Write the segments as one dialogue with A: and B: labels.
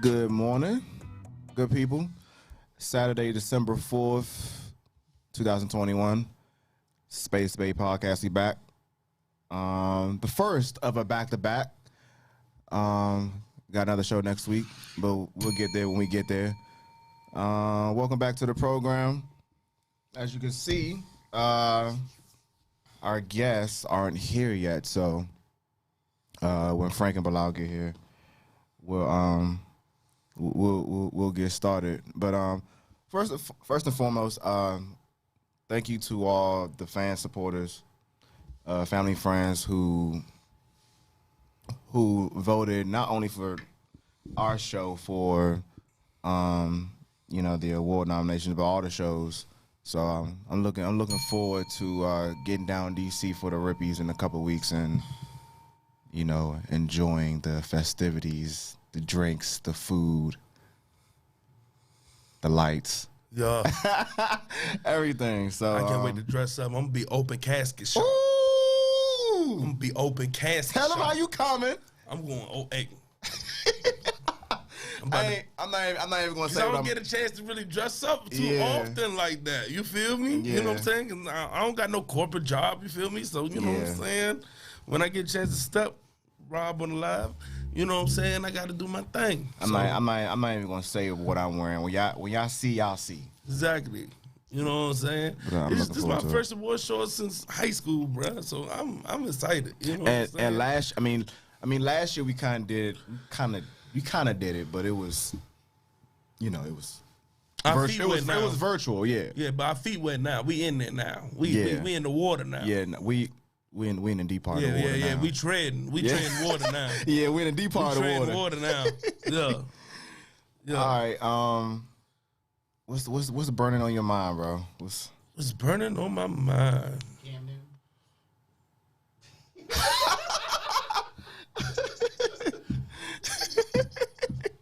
A: Good morning, good people. Saturday, December 4th, 2021. Spade of Spades podcast, we back. The first of a back-to-back. Got another show next week, but we'll get there when we get there. Welcome back to the program. As you can see, our guests aren't here yet, so when Frank and Bilal get here, we'll get started. But first and foremost, thank you to all the fan supporters, family, friends who voted not only for our show for the award nominations, but all the shows. So I'm looking forward to getting down DC for the Rippies in a couple of weeks and enjoying the festivities, the drinks, the food, the lights.
B: Yeah.
A: Everything. So
B: I can't wait to dress up. I'm gonna be open casket shop.
A: Ooh!
B: I'm gonna be open casket
A: Tell them
B: shop.
A: how you coming.
B: I'm going, hey. I'm
A: not even gonna say
B: I
A: what
B: don't
A: I'm...
B: get a chance to really dress up too
A: Yeah.
B: often like that. You feel me?
A: Yeah.
B: You know what I'm saying? 'Cause I don't got no corporate job. You feel me? So you know what I'm saying? When I get a chance to step Rob on the live, you know what I'm saying? I got to do my thing.
A: I'm not even gonna say what I'm wearing. When y'all see, y'all see.
B: Exactly. You know what I'm saying? This is my first award show since high school, bro. So I'm excited. You know what I'm saying?
A: And last year we kind of did it, but it was, it was virtual, yeah.
B: Yeah, but our feet wet now. We in there now. We in the water now.
A: Yeah, we in the deep part of the water now.
B: Yeah. We treading water now.
A: Yeah, we in the deep part of the water.
B: Now. Yeah.
A: All right. What's burning on your mind, bro?
B: What's burning on my mind?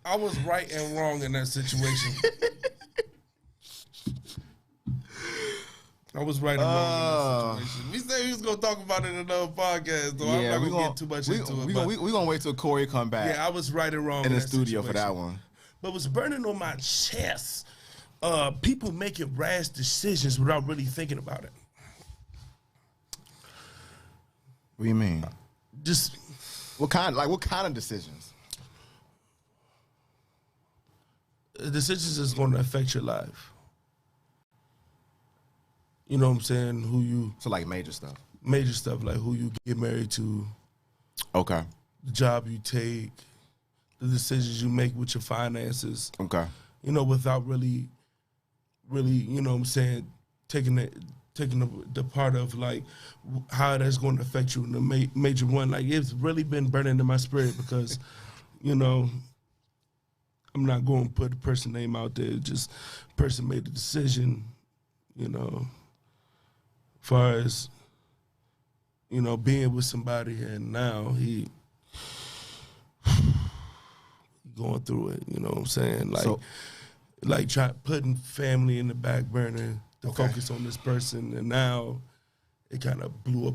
B: I was right and wrong in that situation. I was right and wrong in that situation. We said we was gonna talk about it in another podcast, though. I'm not gonna get too much into it.
A: We're gonna wait till Corey come back.
B: Yeah, I was right and wrong
A: in the studio for that one.
B: But what's burning on my chest? People making rash decisions without really thinking about it.
A: What do you mean?
B: Just
A: what kind of decisions?
B: Decisions is going to affect your life. You know what I'm saying?
A: So like major stuff.
B: Major stuff like who you get married to.
A: Okay.
B: The job you take, the decisions you make with your finances.
A: Okay.
B: Without really, you know what I'm saying, taking the part of like how that's going to affect you in the major one. Like it's really been burning in my spirit because, I'm not going to put the person name out there. Just person made the decision, far as, being with somebody and now he going through it, you know what I'm saying? Like putting family in the back burner to focus on this person, and now it kind of blew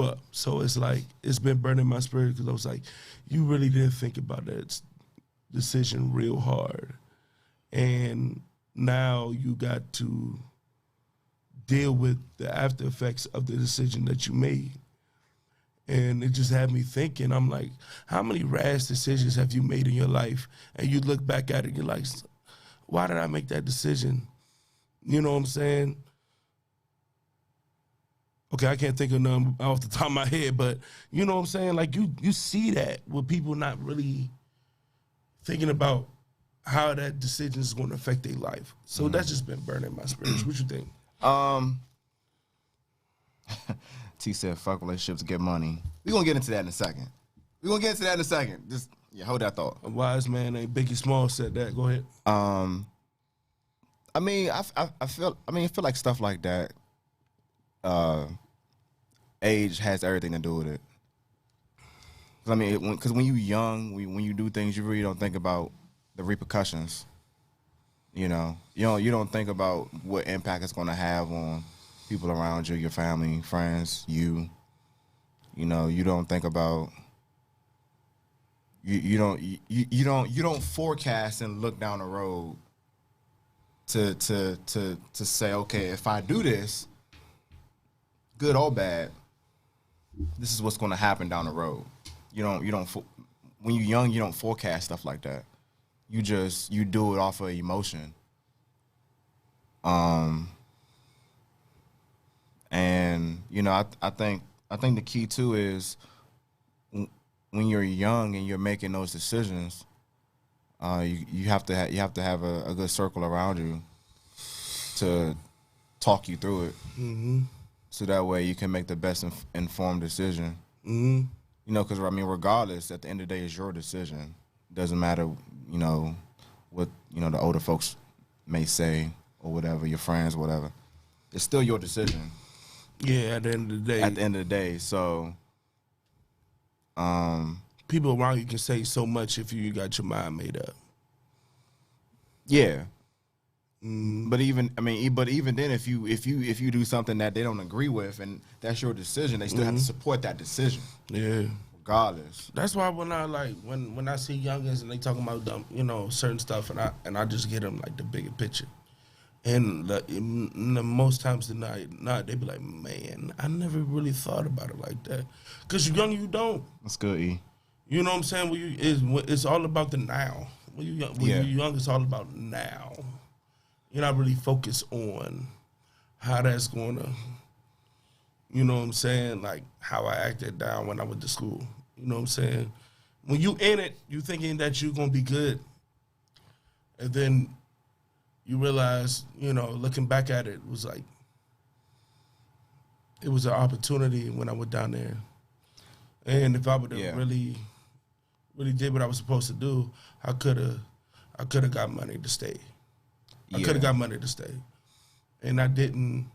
B: up. So it's like, it's been burning my spirit because I was like, you really didn't think about that decision real hard. And now you got to deal with the after effects of the decision that you made. And it just had me thinking, I'm like, how many rash decisions have you made in your life? And you look back at it and you're like, why did I make that decision? You know what I'm saying? Okay, I can't think of none off the top of my head, but you know what I'm saying? Like you see that with people not really thinking about how that decision is going to affect their life. So that's just been burning my spirits. What you think?
A: T said, fuck relationships to get money. We're going to get into that in a second. Just hold that thought.
B: A wise man named Biggie Small said that. Go ahead.
A: I feel like stuff like that, age has everything to do with it. Because when you're young, when you do things, you really don't think about the repercussions. You don't think about what impact it's going to have on people around you, your family, friends, you. You don't think about you don't forecast and look down the road to say, okay, if I do this, good or bad, this is what's going to happen down the road. You don't when you're young, you don't forecast stuff like that. You do it off of emotion. And I think the key too is when you're young and you're making those decisions, you have to have a good circle around you to talk you through it. Mm-hmm. So that way you can make the best informed decision. Mm-hmm. Because regardless, at the end of the day, it's your decision. It doesn't matter, what the older folks may say or whatever, your friends, whatever. It's still your decision.
B: Yeah, at the end of the day.
A: At the end of the day, so.
B: People around you can say so much if you got your mind made up.
A: Yeah. But even then, if you do something that they don't agree with and that's your decision, they still have to support that decision.
B: Yeah.
A: Regardless.
B: That's why when I when I see youngins and they talking about certain stuff and I just get them like the bigger picture. And the most times than not, they be like, man, I never really thought about it like that. Because you're young, you don't.
A: That's good, E.
B: You know what I'm saying? It's all about the now. When you're young, it's all about now. You're not really focused on how that's going to, you know what I'm saying, like how I acted down when I went to school. You know what I'm saying? When you in it, you thinking that you're going to be good. And then you realize, looking back at it, was like, it was an opportunity when I went down there. And if I would have really did what I was supposed to do, I could have got money to stay. I could have got money to stay. And I didn't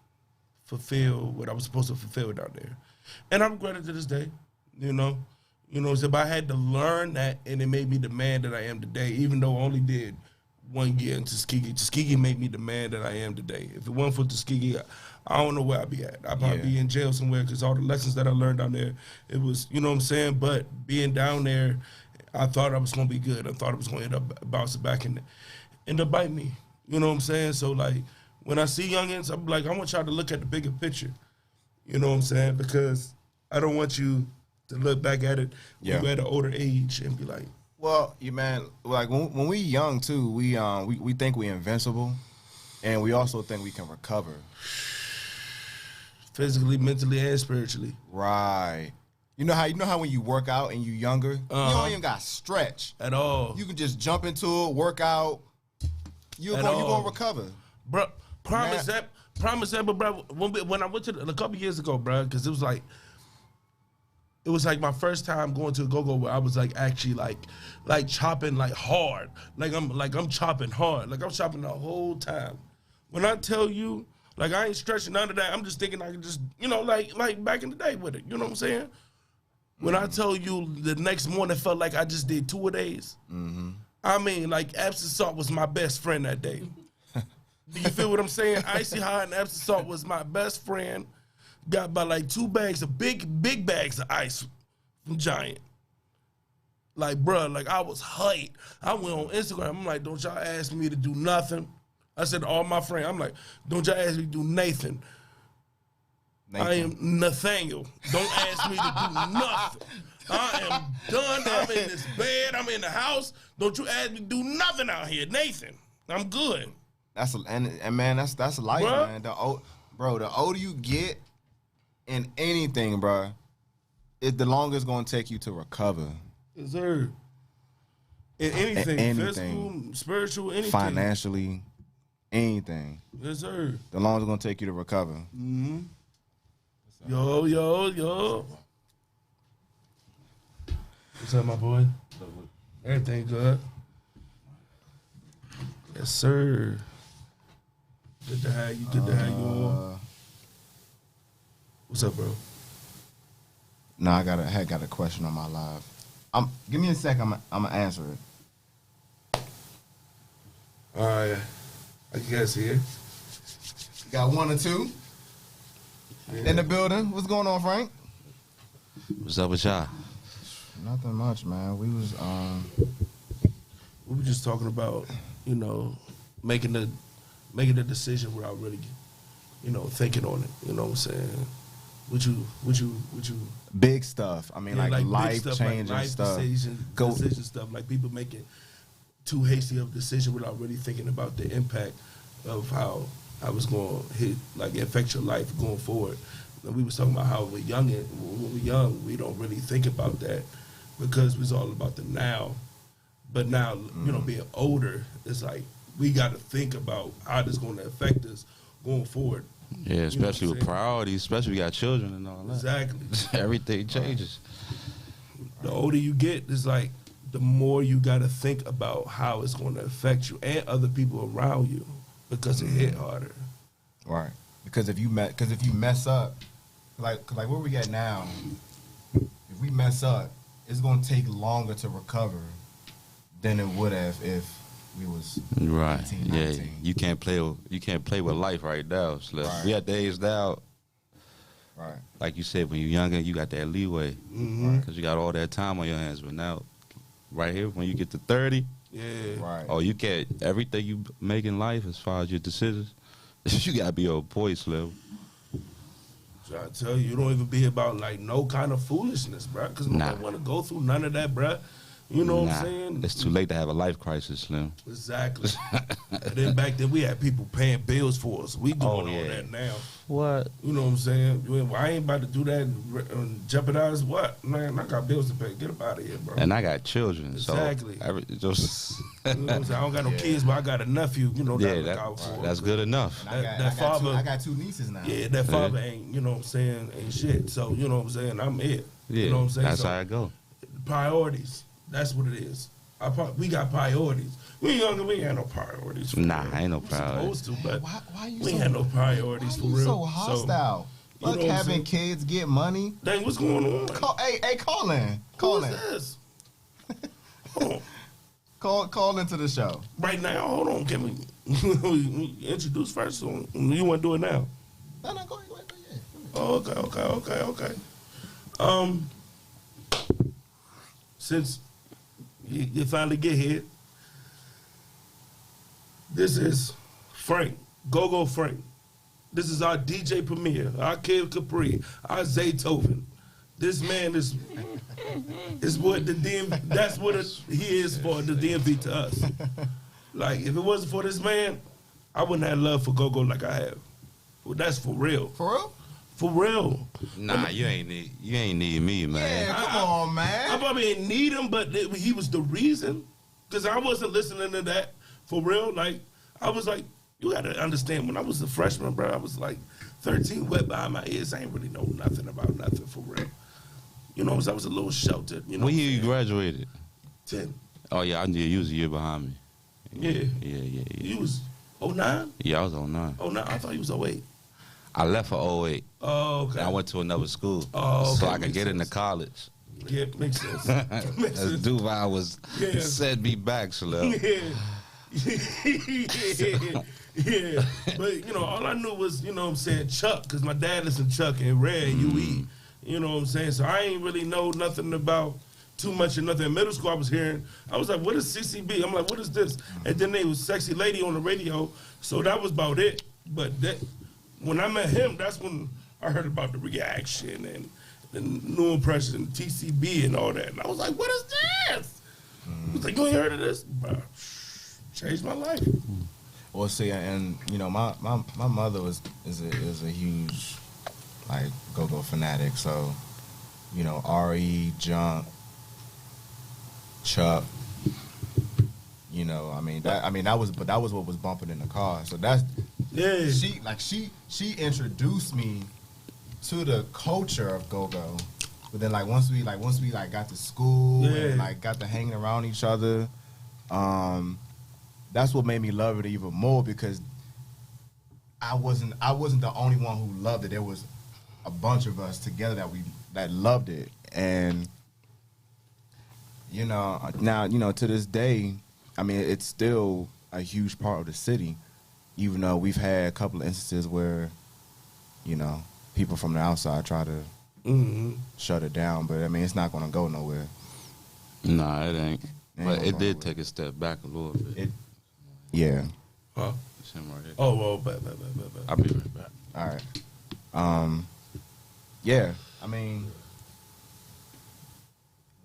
B: fulfill what I was supposed to fulfill down there. And I regret it to this day, So I had to learn that, and it made me the man that I am today, even though I only did 1 year in Tuskegee. Tuskegee made me the man that I am today. If it wasn't for Tuskegee, I don't know where I'd be at. I'd probably be in jail somewhere because all the lessons that I learned down there, it was, you know what I'm saying? But being down there, I thought I was going to be good. I thought I was going to end up bouncing back and end up biting me. You know what I'm saying? So, like, when I see youngins, I'm like, I want y'all to look at the bigger picture. You know what I'm saying? Because I don't want you to look back at it when you're at an older age and be like,
A: well, like when we young too, we think we invincible, and we also think we can recover.
B: Physically, mentally, and spiritually.
A: Right. You know how when you work out and you younger, you don't even got stretch
B: at all.
A: You can just jump into it, work out. You're gonna recover,
B: bro. Promise that, but bro. When I went to a couple years ago, bro, because it was like my first time going to a go-go where I was like actually like chopping like hard. I'm chopping hard. Like I'm chopping the whole time. When I tell you, like I ain't stretching none of that. I'm just thinking I can just, like back in the day with it. You know what I'm saying? When I tell you the next morning felt like I just did 2 days. Mm-hmm. I mean, like Epsom salt was my best friend that day. Do you feel what I'm saying? Icy hot and Epsom salt was my best friend. Got by like 2 bags of big bags of ice from Giant. Like, bruh, like I was hyped. I went on Instagram. I'm like, don't y'all ask me to do nothing. I said to all my friends, I'm like, don't y'all ask me to do Nathan. I am Nathaniel. Don't ask me to do nothing. I am done. I'm in this bed. I'm in the house. Don't you ask me to do nothing out here, Nathan. I'm good.
A: That's life, bruh. Man. The older you get in anything, bro, the longer it's gonna take you to recover.
B: Yes, sir. In anything, physical, spiritual, anything,
A: financially, anything.
B: Yes, sir.
A: The longer it's gonna take you to recover.
B: Mm-hmm. Yo. What's up, my boy? Everything good? Yes, sir. Good to have you. Good to have you on. What's up, bro?
A: No, I got a question on my live. Give me a sec. I'm gonna answer it.
B: All right. I guess here.
A: Got 1 or 2 in the building. What's going on, Frank?
C: What's up with y'all?
A: Nothing much, man. We
B: were just talking about, you know, making the decision without really, you know, thinking on it. You know what I'm saying? Would you
A: big stuff. I mean, like life changing
B: like life
A: stuff.
B: Decision stuff. Like people making too hasty of a decision without really thinking about the impact of how I was going to affect your life going forward. And we was talking about how when we're young, we don't really think about that because it's all about the now. But now, you know, being older, it's like we got to think about how this going to affect us going forward.
C: Yeah, especially with priorities, especially we got children and all that.
B: Exactly.
C: Everything changes.
B: The older you get, it's like the more you got to think about how it's going to affect you and other people around you because it hit harder.
A: Right. Because if you mess up, like where we at now, if we mess up, it's going to take longer to recover than it would have if we was 18, 19.
C: Yeah, you can't play with life right now. So we at the age now.
A: Right.
C: Like you said, when you're younger, you got that leeway because you got all that time on your hands. But now, right here, when you get to 30,
A: right.
C: Oh, you can't. Everything you make in life, as far as your decisions, you gotta be on point, Slim.
B: So I tell you, you don't even be about like no kind of foolishness, bro. Because I don't want to go through none of that, bro. You know what I'm saying?
C: It's too late to have a life crisis, Slim.
B: Exactly. And then back then we had people paying bills for us. We doing all that now.
C: What?
B: You know what I'm saying? Well, I ain't about to do that and jeopardize what? Man, I got bills to pay. Get up out of here, bro.
C: And I got children.
B: Exactly.
C: So
B: you know what I'm saying? I don't got no kids, but I got a nephew, you know, that look out for.
C: That's good enough.
A: I got two nieces now.
B: Yeah, that father ain't, you know what I'm saying, ain't shit. So, you know what I'm saying? I'm it.
C: Yeah,
B: you know what I'm saying?
C: That's how I go.
B: Priorities. That's what it is. We got priorities. We younger, we ain't had no priorities. For
C: nah,
B: real.
C: ain't no priorities.
B: Supposed to, but
A: why you
B: we ain't had no priorities for real.
A: So hostile.
B: So,
A: Fuck having kids get money.
B: Dang, what's going on?
A: Hey, call in. Call in.
B: Who's this? Hold on.
A: Call into the show.
B: Right now, hold on. Can we introduce first? Or you want to do it now?
A: No, go ahead.
B: Oh, okay. Since you finally get here, this is Frank, Go Frank. This is our DJ Premier, our Kid Capri, our Zaytoven. This man is what the DMV, that's what he is for the DMV to us. Like, if it wasn't for this man, I wouldn't have love for Go like I have. Well, that's for real.
A: For real?
B: For real.
C: Nah, you ain't need me, man.
A: Yeah, come on, man.
B: I probably didn't need him, but he was the reason. Because I wasn't listening to that for real. Like, I was like, you got to understand, when I was a freshman, bro, I was like 13, wet behind my ears. I ain't really know nothing about nothing for real. You know, I was a little sheltered. You know
C: when year you graduated?
B: 10.
C: Oh, yeah, I knew you was a year behind me.
B: Yeah. You was 09?
C: Yeah, I was 09.
B: 09? I thought you was 08.
C: I left for 08.
B: Oh, okay.
C: And I went to another school.
B: Oh, okay.
C: So I could get into college.
B: Yeah, makes sense.
C: As Duval was sent me back, Shalom.
B: Yeah. But, you know, all I knew was, you know what I'm saying, Chuck, because my dad listened to Chuck and Red, UE. You know what I'm saying? So I ain't really know nothing about too much or nothing. In middle school, I was hearing, I was like, what is CCB? I'm like, what is this? And then there was Sexy Lady on the radio, so that was about it. But that, when I met him, that's when I heard about the reaction and the new impression and TCB and all that. And I was like, what is this? He was like, you ain't heard of this? Bro, changed my life.
A: Well, see, and you know, my mother is a huge like go-go fanatic. So, you know, RE, Junk, Chuck. You know, that was what was bumping in the car. So that's she introduced me to the culture of go-go. But then once we got to school and like got to hanging around each other, that's what made me love it even more, because I wasn't the only one who loved it. There was a bunch of us together that loved it. And you know, now, you know, to this day, I mean, it's still a huge part of the city, even though we've had a couple of instances where, you know, people from the outside try to shut it down. But I mean, it's not going to go nowhere.
C: Nah, it ain't. But it did
A: with
C: take a step back a little bit.
A: Yeah.
B: Huh?
C: It's him right here.
B: Oh, well, bet.
C: I'll be right back.
A: All right. Yeah. I mean,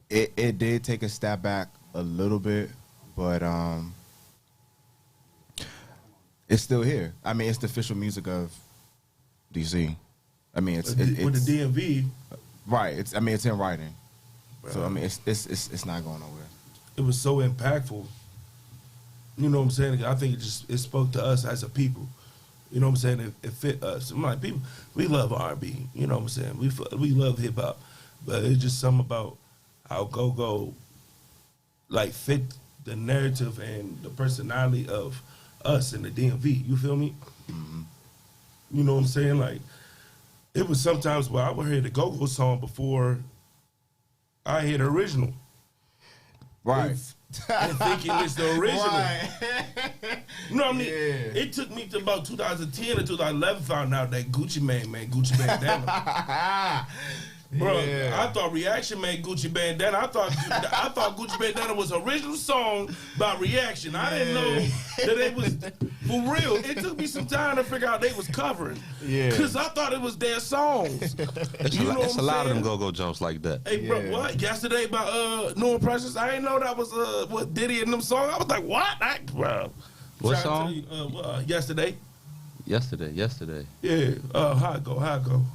A: it did take a step back a little bit, but it's still here. I mean, it's the official music of DC. I mean, it's
B: with the DMV.
A: Right. It's in writing.
B: Bro.
A: So I mean, it's not going nowhere.
B: It was so impactful. You know what I'm saying? I think it spoke to us as a people. You know what I'm saying? It fit us. I'm like, people, we love R&B. You know what I'm saying? We love hip hop, but it's just something about how go like fit the narrative and the personality of us in the DMV. You feel me?
A: Mm-hmm.
B: You know what I'm saying? Like, it was sometimes where I would hear the go-go song before I hear the original.
A: Right.
B: And thinking it's the original.
A: Right.
B: You know what I mean?
A: Yeah.
B: It took me to about 2010 or 2011 found out that Gucci Mane made Gucci Bandana. Bro,
A: Yeah.
B: I thought Reaction made Gucci Bandana. I thought Gucci Bandana was an original song by Reaction. I didn't know that it was for real. It took me some time to figure out they was covering.
A: Yeah.
B: Cause I thought it was their songs.
C: It's a lot of them go-go jumps like that.
B: Hey, bro,
A: Yeah.
B: what? Yesterday by New Impressions, I didn't know that was what Diddy and them song. I was like, what? Bro.
C: What
B: Trying to
C: song?
B: tell you, yesterday.
C: Yesterday.
B: Yeah. How it go?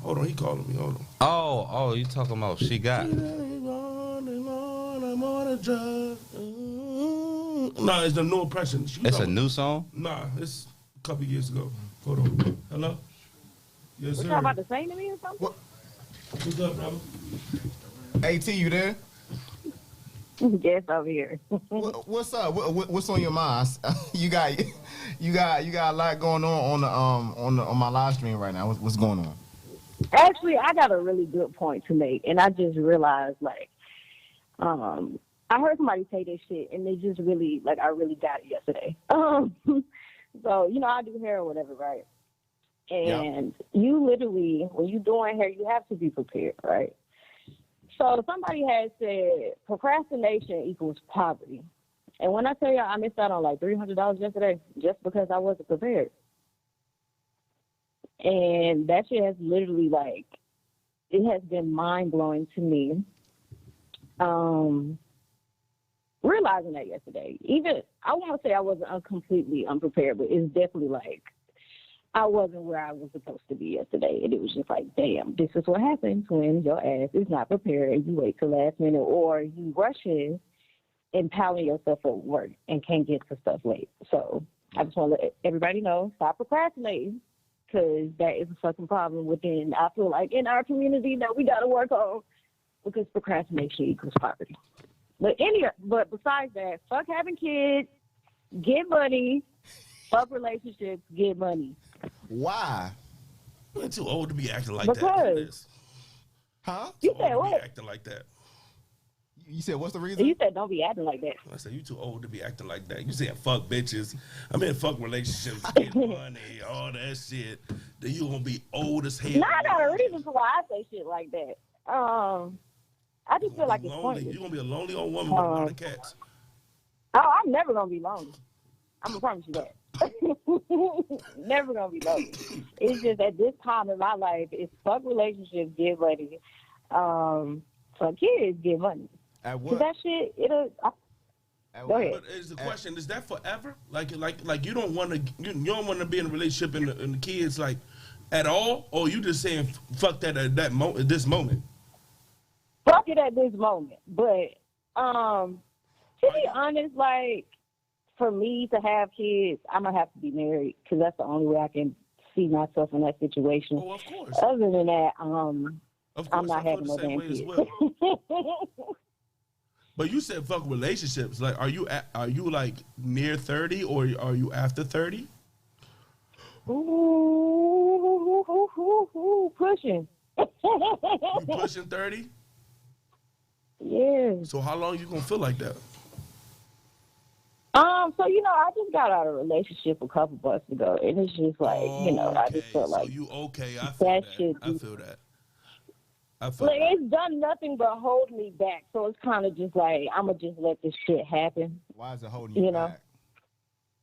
B: Hold on, he calling me. Hold on.
C: Oh, you talking about She Got?
B: No, it's the New Impressions.
C: It's a new song?
B: Nah, it's a couple years ago. Hold on. Hello? Yes,
D: What
B: sir.
D: y'all about to sing to me or something?
A: What?
B: What's up, brother?
A: AT, you there?
D: Yes, over here.
A: What's up? What's on your mind? You got a lot going on my live stream right now. What's going on?
D: Actually, I got a really good point to make, and I just realized, like, I heard somebody say this shit, and they just really, like, I really got it yesterday. So, you know, I do hair or whatever, right? And you literally, when you're doing hair, you have to be prepared, right? So somebody had said procrastination equals poverty. And when I tell you I missed out on like $300 yesterday just because I wasn't prepared. And that shit has literally, like, it has been mind-blowing to me. Realizing that yesterday. Even, I won't say I wasn't completely unprepared, but it's definitely like I wasn't where I was supposed to be yesterday. And it was just like, damn, this is what happens when your ass is not prepared and you wait till last minute, or you rush in and piling yourself at work and can't get to stuff late. So I just want to let everybody know, stop procrastinating, because that is a fucking problem within, I feel like, in our community that we got to work on, because procrastination equals poverty. But besides that, fuck having kids, get money, fuck relationships, get money.
A: Why?
B: You're too old to be acting like
D: Because-
B: that.
A: Huh?
D: You
B: Too
D: said
B: old to be
D: what?
B: acting like that.
A: You said what's the reason?
D: You said don't be acting like that.
B: I said, you too old to be acting like that. You saying fuck bitches. I mean, fuck relationships, get money, all that shit. Then you gonna be old as hell.
D: No, I got a reason for why I say shit like that. I just feel like it's
B: lonely.
D: pointless.
B: You're gonna be a lonely old woman with a lot of cats.
D: Oh, I'm never gonna be lonely. I'm gonna promise you that. Never gonna be lonely. It's just at this time in my life, it's fuck relationships, get money. Fuck kids, get money.
A: At
D: Cause
A: what?
D: that shit,
A: At
D: Go
A: what?
D: ahead.
B: But is the question, is that forever? Like you don't want to be in a relationship and the kids like at all, or you just saying fuck that at this moment?
D: fuck it at this moment. But to be honest, like, for me to have kids, I'm gonna have to be married, because that's the only way I can see myself in that situation.
B: Oh, of course.
D: Other than that,
B: Of course,
D: I'm not
B: I feel
D: having
B: the
D: no
B: same
D: damn
B: way as
D: kids.
B: well. But you said fuck relationships. Like, are you like near 30 or are you after 30?
D: Ooh, pushing.
B: You pushing 30?
D: Yeah.
B: So how long you gonna feel like that?
D: So I just got out of a relationship a couple months ago, and it's just like, I just felt like
B: so you okay? I feel
D: that
B: that.
D: shit.
B: I feel that.
D: it's done nothing but hold me back. So it's kind of just like I'm gonna just let this shit happen.
A: Why is it holding you back?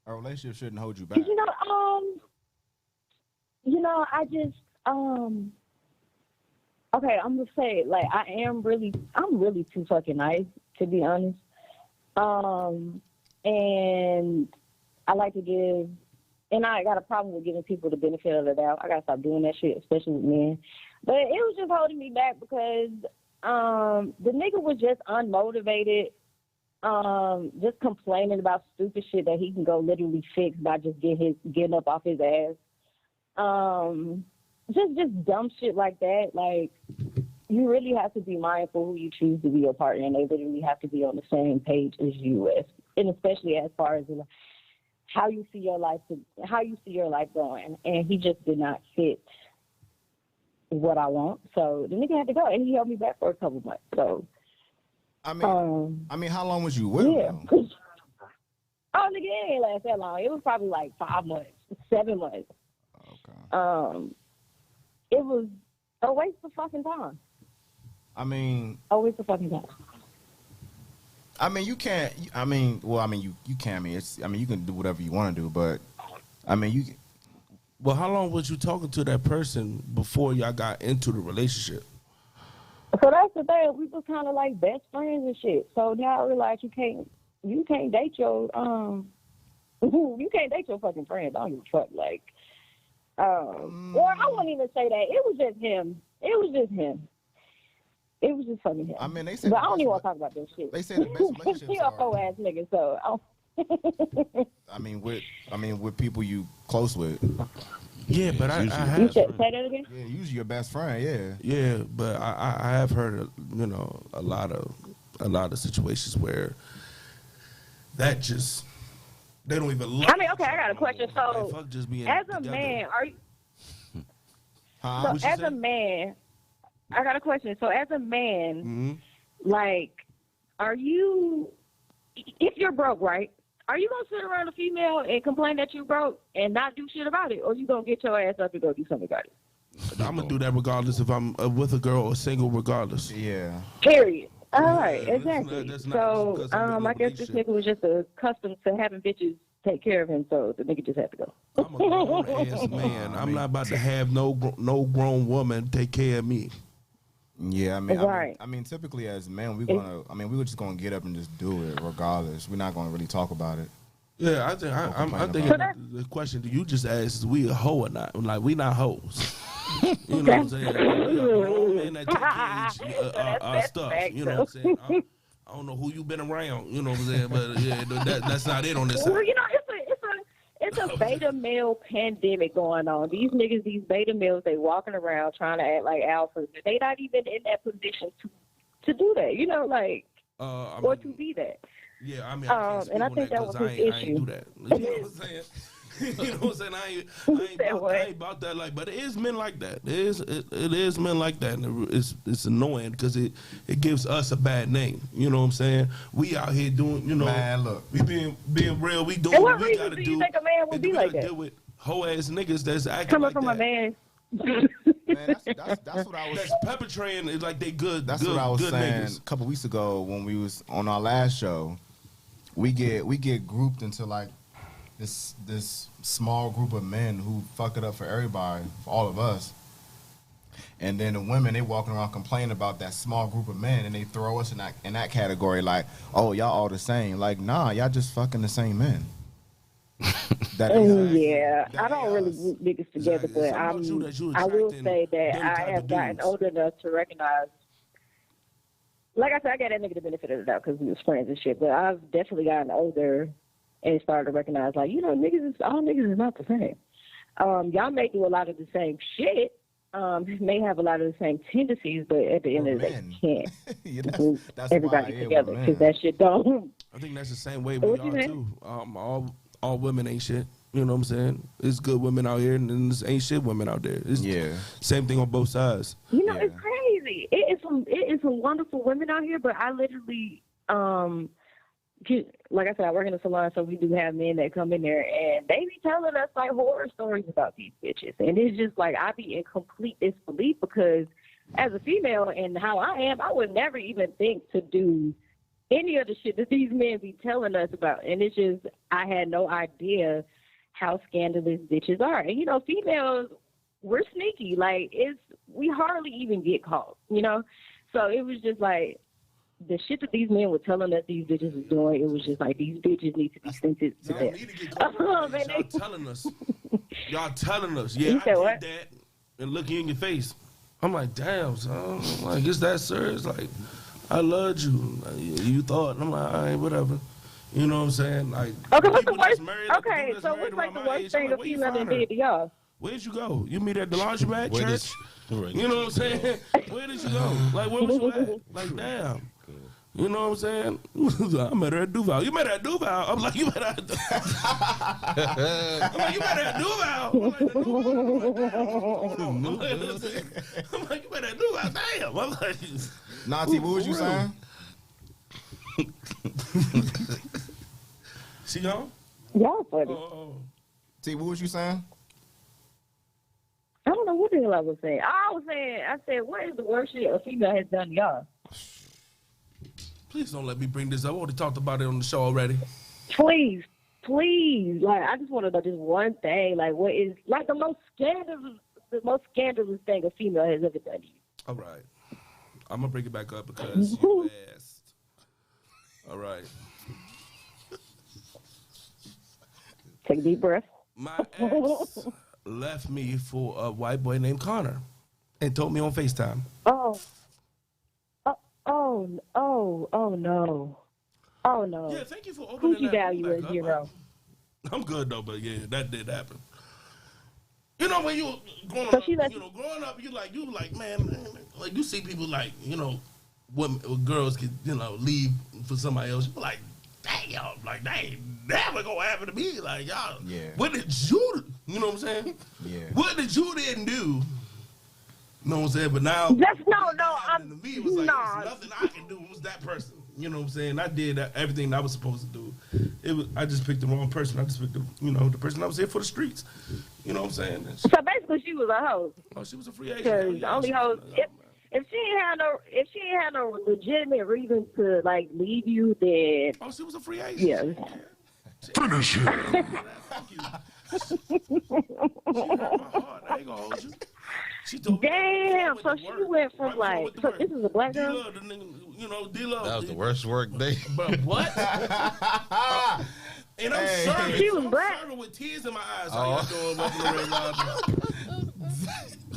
A: A relationship shouldn't hold you back.
D: I just okay, I'm gonna say like I'm really too fucking nice, to be honest. And I like to give, and I got a problem with giving people the benefit of the doubt. I gotta stop doing that shit, especially with men. But it was just holding me back because the nigga was just unmotivated, just complaining about stupid shit that he can go literally fix by just getting up off his ass. Just dumb shit like that. Like, you really have to be mindful who you choose to be your partner, and they literally have to be on the same page as you, and especially as far as how you see your life going. And he just did not fit what I want, so the nigga had to go, and he held me back for a couple months. So,
A: I mean, how long was you with him?
D: Oh, nigga, it ain't last that long. It was probably like 5 months, 7 months.
A: Okay.
D: It was a waste of fucking time.
A: I mean,
D: a waste of fucking time.
A: I mean, you can't. I mean, well, I mean, you can. I mean, you can do whatever you want to do, but I mean, you.
B: Well, how long was you talking to that person before y'all got into the relationship?
D: So that's the thing. We was kind of like best friends and shit. So now I realize you can't date your you can't date your fucking friends. I don't give a fuck. Like, or I wouldn't even say that. It was just him. It was just fucking him.
A: I mean, they said.
D: But I don't even want to talk about this shit.
A: They say the best relationships
D: he a whole ass nigga. So.
A: I mean, with people you close with.
B: Yeah, but I have.
D: You should say that again.
A: Yeah, usually your best friend. Yeah.
B: Yeah, but I have heard a lot of situations where that just they don't even.
D: I mean, okay, I got a question. So,
B: fuck just being
D: as a
B: together.
D: man, are you?
A: Huh?
D: So as a man, I got a question. So as a man, like, are you? If you're broke, right? Are you gonna sit around a female and complain that you broke and not do shit about it, or you gonna get your ass up and go do something about it?
B: I'm gonna do that regardless if I'm with a girl or single, regardless.
A: Yeah.
D: Period. All right,
B: Yeah,
D: exactly.
B: that's not
D: So,
B: I
D: guess this nigga was just accustomed to having bitches take care of him, so the nigga just had to go.
B: I'm a grown ass man. I'm not about to have no grown woman take care of me.
A: Yeah, I mean,
D: right.
A: I mean, typically as men, we're just gonna get up and just do it regardless. We're not gonna really talk about it.
B: Yeah, I think the question that you just asked is we a hoe or not? Like, we not hoes. You know what I'm saying? We are grown men that take care of our stuff. You know what I'm saying? I don't know who you been around. You know what I'm saying? But yeah, that's not it on this side.
D: Well, it's a beta male pandemic going on. These niggas, these beta males, they walking around trying to act like alphas. They not even in that position to do that. You know, like or to be that.
B: Yeah, I mean, I think that was his issue. I ain't do that. You know what I'm saying? You know what I'm saying? I ain't about that. Like, but it is men like that. It is men like that, and it's annoying because it gives us a bad name. You know what I'm saying? We out here doing,
A: Man, look,
B: we being real. We doing what we gotta do.
D: You think a man would be like that?
B: Deal with hoe ass niggas that's acting
D: coming
B: like
D: from
B: that.
D: a man.
A: Man, that's what I was.
B: That's perpetrating is like they good.
A: That's
B: good,
A: what I was
B: good
A: saying
B: niggas.
A: a couple weeks ago when we was on our last show. We get grouped into like this small group of men who fuck it up for everybody, for all of us. And then the women, they walking around complaining about that small group of men, and they throw us in that category like, oh, y'all all the same. Like, nah, y'all just fucking the same men.
D: Yeah, I don't really group niggas together, but I will say that I have gotten old enough to recognize. Like I said, I got that nigga the benefit of the doubt because we was friends and shit, but I've definitely gotten older and started to recognize, like, all niggas is not the same. Y'all may do a lot of the same shit, may have a lot of the same tendencies, but at the end of the day, you can't
A: yeah,
D: group everybody together because that shit don't.
B: I think that's the same way we are too. All women ain't shit. You know what I'm saying? It's good women out here, and there's ain't shit women out there. It's same thing on both sides.
D: It's crazy. It is some wonderful women out here, but I literally, like I said, I work in a salon, so we do have men that come in there, and they be telling us like horror stories about these bitches, and it's just like I be in complete disbelief because as a female and how I am, I would never even think to do any of the shit that these men be telling us about. And it's just, I had no idea how scandalous bitches are. And, you know, females, we're sneaky. Like, we hardly even get caught, you know? So it was just like, the shit that these men were telling us these bitches was doing, it was just like, these bitches need to be sentenced to death.
B: Need to get caught. Y'all telling us. Y'all telling us. Yeah,
D: You
B: I
D: said
B: did
D: what?
B: that. And looking in your face. I'm like, damn, son. I'm like, it's that serious? Like, I loved you. Like, you thought. And I'm like, all right, whatever. You know what I'm saying? Like,
D: Okay, what's the
B: people that's
D: worst?
B: married, like,
D: Okay,
B: people that's
D: so
B: married
D: what's like
B: around
D: the
B: my
D: worst
B: age, I'm
D: thing
B: like,
D: a
B: where you
D: female
B: find
D: did
B: her?
D: to y'all?
B: Where'd you go? You meet at the laundromat,
C: Where did
B: church?
C: Right.
B: You know what I'm saying? Where did you go? Like, where was you at? Like, damn. You know what I'm saying? I met her at Duval. You met her at Duval? I'm like, you met her at Duval. I'm like, you met her at Duval. I'm like, you met her at Duval. Damn. I'm like,
A: Nati, what was you saying?
B: she gone?
D: Y'all funny.
A: T, what was you saying?
D: I don't know what the hell I was saying. I said, what is the worst shit a female has done to y'all?
B: Please don't let me bring this up. I already talked about it on the show already.
D: Please. Like, I just want to know just one thing. Like, what is, like, the most scandalous thing a female has ever done to you?
B: All right. I'm going to bring it back up because you asked. All right.
D: Take a deep breath.
B: My ex left me for a white boy named Connor and told me on FaceTime.
D: Oh no.
B: Yeah, thank you for opening
D: Coochie
B: that
D: value
B: back
D: is
B: up.
D: 0.
B: I'm good though, but yeah, that did happen. You know when you growing
D: So
B: up,
D: she left-
B: growing up, you like, man, like you see people like, you know, women, girls could, you know, leave for somebody else. You're like, damn, like that ain't never gonna happen to me. Like y'all,
A: Yeah.
B: What did you? You know what I'm saying?
A: Yeah.
B: What did you didn't do? You know what I'm saying? But now,
D: No,
B: happened to me, it was like, there's nothing I can do. It was that person. You know what I'm saying? I did everything that I was supposed to do. I just picked the wrong person. I just picked the person that was here for the streets. You know what I'm saying?
D: So basically, she was a hoe.
B: Oh, she was a free agent.
D: Because
B: Yeah,
D: only
B: she
D: hoes.
B: was-
D: If she ain't had no legitimate reason to like leave you, then
B: Oh, she was a free agent.
D: yeah.
B: Finish it. Thank you. She hurt my heart. I ain't gonna hold you. She told me
D: Damn.
B: that
D: So
B: before I
D: she went from
B: right
D: like.
B: before I
D: So
B: went to
D: this is a black girl.
B: D-Love, the nigga, you know, D-Love.
C: That was the worst work day.
B: But what? And I'm serving.
D: She was
B: I'm
D: black.
B: serving with tears in my eyes. How y'all doing? Welcome to Red Lobster.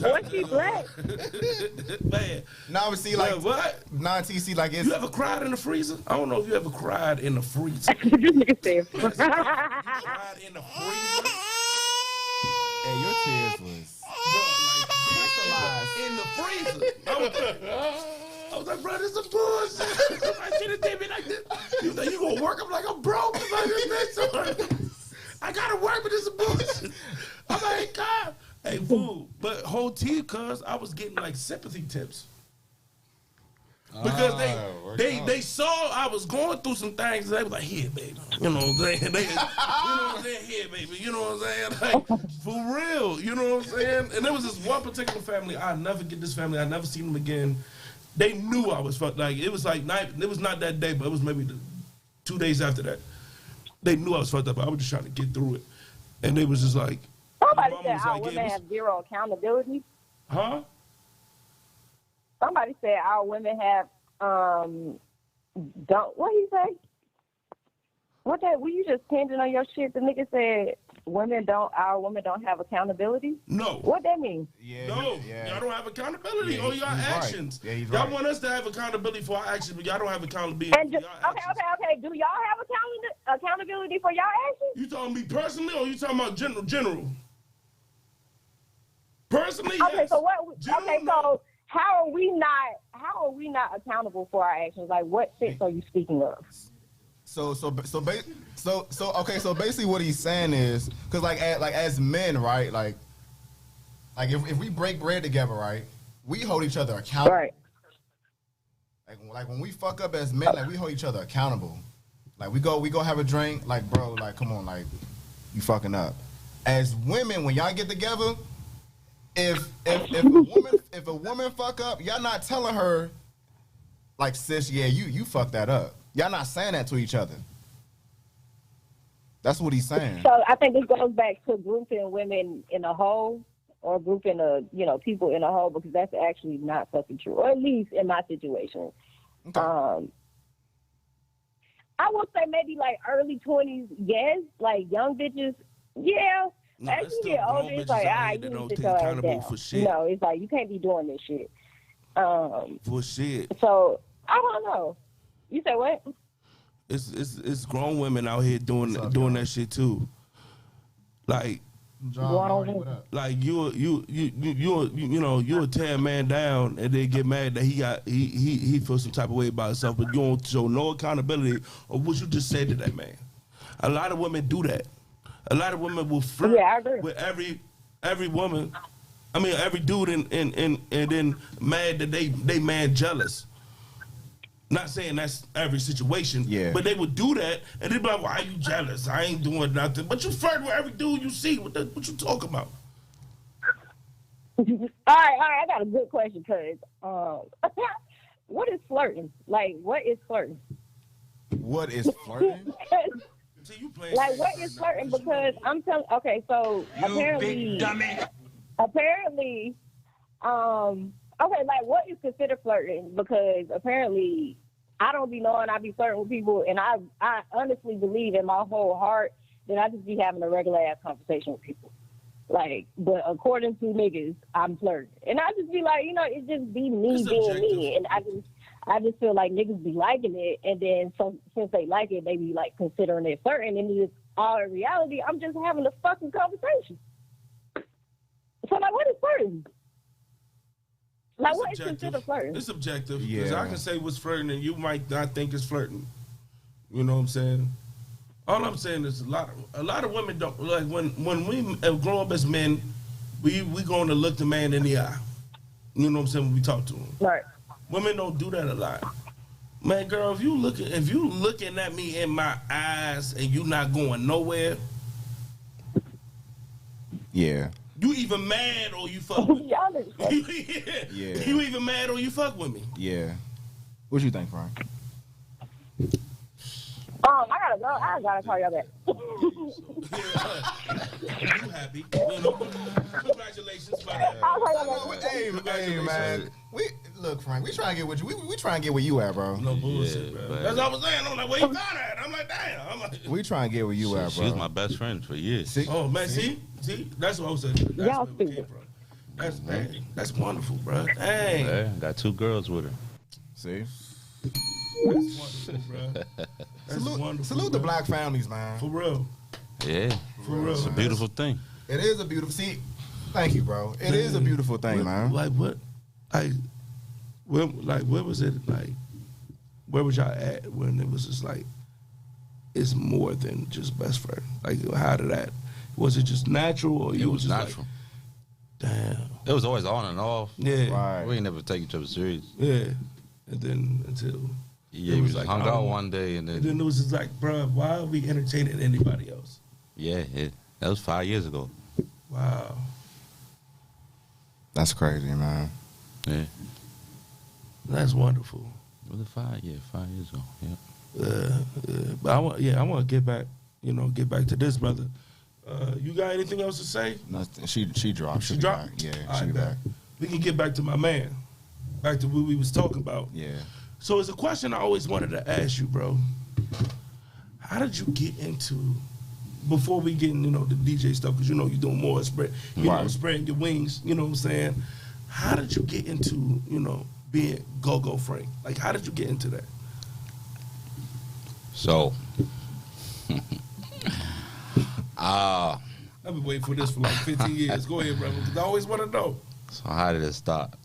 D: Was she black?
B: Man.
A: Now we see like
B: Yeah, what?
A: non-TC like it's
B: You ever cried in the freezer? I don't know if you ever cried in the freezer.
D: This nigga said.
B: Cried in the freezer?
A: hey, your tears was
B: Bro, like, in the freezer. I was like, bro, this is bullshit. I should have did me like this. You think you gonna work? I'm like, I'm broke. I'm like, this bitch. I gotta work, but this is bullshit. I'm like, God. Hey, fool. But whole team, cuz I was getting like sympathy tips. Because they saw I was going through some things. And they was like, here, baby. You know what I'm saying? You know what I'm saying? Here, baby. You know what I'm saying? Like, for real. You know what I'm saying? And there was this one particular family. I'll never get this family. I never seen them again. They knew I was fucked. Like, it was like night. It was not that day, but it was maybe 2 days after that. They knew I was fucked up. I was just trying to get through it. And they was just like,
D: Somebody said
B: was
D: our
B: like,
D: women
B: yeah,
D: have zero accountability.
B: huh?
D: Somebody said our women have don't. What he say? What that? Were you just pending on your shit? The nigga said our women don't have accountability.
B: No.
D: What that mean?
A: yeah.
B: No,
A: yeah.
B: y'all don't have accountability
A: Yeah,
B: on your
A: he's right.
B: actions.
A: Yeah, he's
B: y'all
A: right.
B: want us to have accountability for our actions, but y'all don't have accountability
D: And
B: for
D: just,
B: your actions.
D: okay. Do y'all have accountability for y'all actions?
B: You talking me personally, or you talking about general? Personally,
D: Okay,
B: yes.
D: so what?
B: General,
D: Okay,
B: no.
D: so how are we not accountable for our actions? Like, what sense are you speaking of?
A: So basically what he's saying is because like as men, right? Like if we break bread together, right? We hold each other accountable.
D: Right.
A: Like when we fuck up as men, like we hold each other accountable. Like we go have a drink, like bro, like come on, like you fucking up. As women, when y'all get together, if a woman fuck up, y'all not telling her like, sis, yeah, you fucked that up. Y'all not saying that to each other. That's what he's saying.
D: So I think this goes back to grouping women in a whole, or grouping people in a whole, because that's actually not fucking true, or at least in my situation.
A: Okay.
D: I would say maybe like early 20s, yes. Like young bitches, yeah.
B: No,
D: As you get older, it's like, you need to go down.
B: for shit.
D: You know, it's like you can't be doing this shit.
B: For shit.
D: So I don't know. You say what?
B: It's grown women out here doing that shit too. Like, like you'll tear a man down and then get mad that he feels some type of way about himself, but you don't show no accountability of what you just said to that man. A lot of women do that. A lot of women will flirt with every woman. I mean, every dude and then mad that they man jealous. Not saying that's every situation, but they would do that, and they'd be like, "Why are you jealous? I ain't doing nothing." But you flirt with every dude you see. What you talking about?
D: All right. I got a good question, cause what is flirting? Like, what is flirting?
A: What is flirting?
D: Like, what is flirting? Because I'm telling. Okay, so apparently, okay, like, what is considered flirting? Because apparently, I don't be knowing I be flirting with people, and I honestly believe in my whole heart that I just be having a regular ass conversation with people. Like, but according to niggas, I'm flirting, and I just be like, it just be me being me, and I just feel like niggas be liking it, and then since they like it, they be like considering it flirting, and it's all in reality, I'm just having a fucking conversation. So like, what is flirting? Like, what is considered flirting?
B: It's subjective. Because I can say what's flirting and you might not think it's flirting. You know what I'm saying? All I'm saying is a lot of women don't, like, when we grow up as men, we going to look the man in the eye. You know what I'm saying, when we talk to him.
D: Right.
B: Women don't do that a lot. Man, girl, if you looking at me in my eyes and you not going nowhere.
A: Yeah.
B: You even mad or you fuck with me.
A: Yeah.
B: You even mad or you fuck with me.
A: Yeah. What you think, Frank?
D: I gotta go. I gotta call y'all back.
B: You happy? Congratulations,
A: Hey, man. Look, Frank. We trying to get with you. We trying to get where you at, bro.
B: No bullshit, bro. That's what I was saying. I'm like, where you found that? I'm like, damn.
A: We trying to get where you at, bro.
C: She was my best friend for years.
B: See? Oh man, see, that's what I was saying. That's
D: y'all
B: where we came from. That's wonderful, bro. Dang.
C: Yeah, got 2 girls with her.
A: See?
B: That's wonderful, bro. That's wonderful.
A: Salute the black families, man.
B: For real.
C: Yeah.
B: For real.
C: It's a beautiful thing.
A: It is a beautiful. See, thank you, bro. It is a beautiful thing, man.
B: Like what? Where was it? Like, where was y'all at when it was just like, it's more than just best friend? Like, how did that? Was it just natural, or you was just
C: natural?
B: Like, damn.
C: It was always on and off.
B: Yeah.
A: Right.
C: We ain't never take each other serious.
B: Yeah. And then until
C: it was like, hung out one day, and then
B: it was just like, bro, why are we entertaining anybody else?
C: Yeah, that was 5 years ago.
B: Wow.
A: That's crazy, man.
C: Yeah.
B: That's wonderful.
C: Was it 5? Yeah, 5 years ago. Yeah.
B: But I want to get back to this, brother. You got anything else to say?
A: Nothing. She dropped.
B: She dropped?
A: Back. Yeah,
B: All
A: she
B: right,
A: back.
B: We can get back to my man. Back to what we was talking about.
A: Yeah.
B: So it's a question I always wanted to ask you, bro. How did you get into, before we get in, the DJ stuff, because you're doing more spreading your wings, you know what I'm saying? How did you get into, being Go-Go Frank? Like, how did you get into that?
C: So,
B: I've been waiting for this for like 15 years. Go ahead, brother, because I always want to know.
C: So how did it start?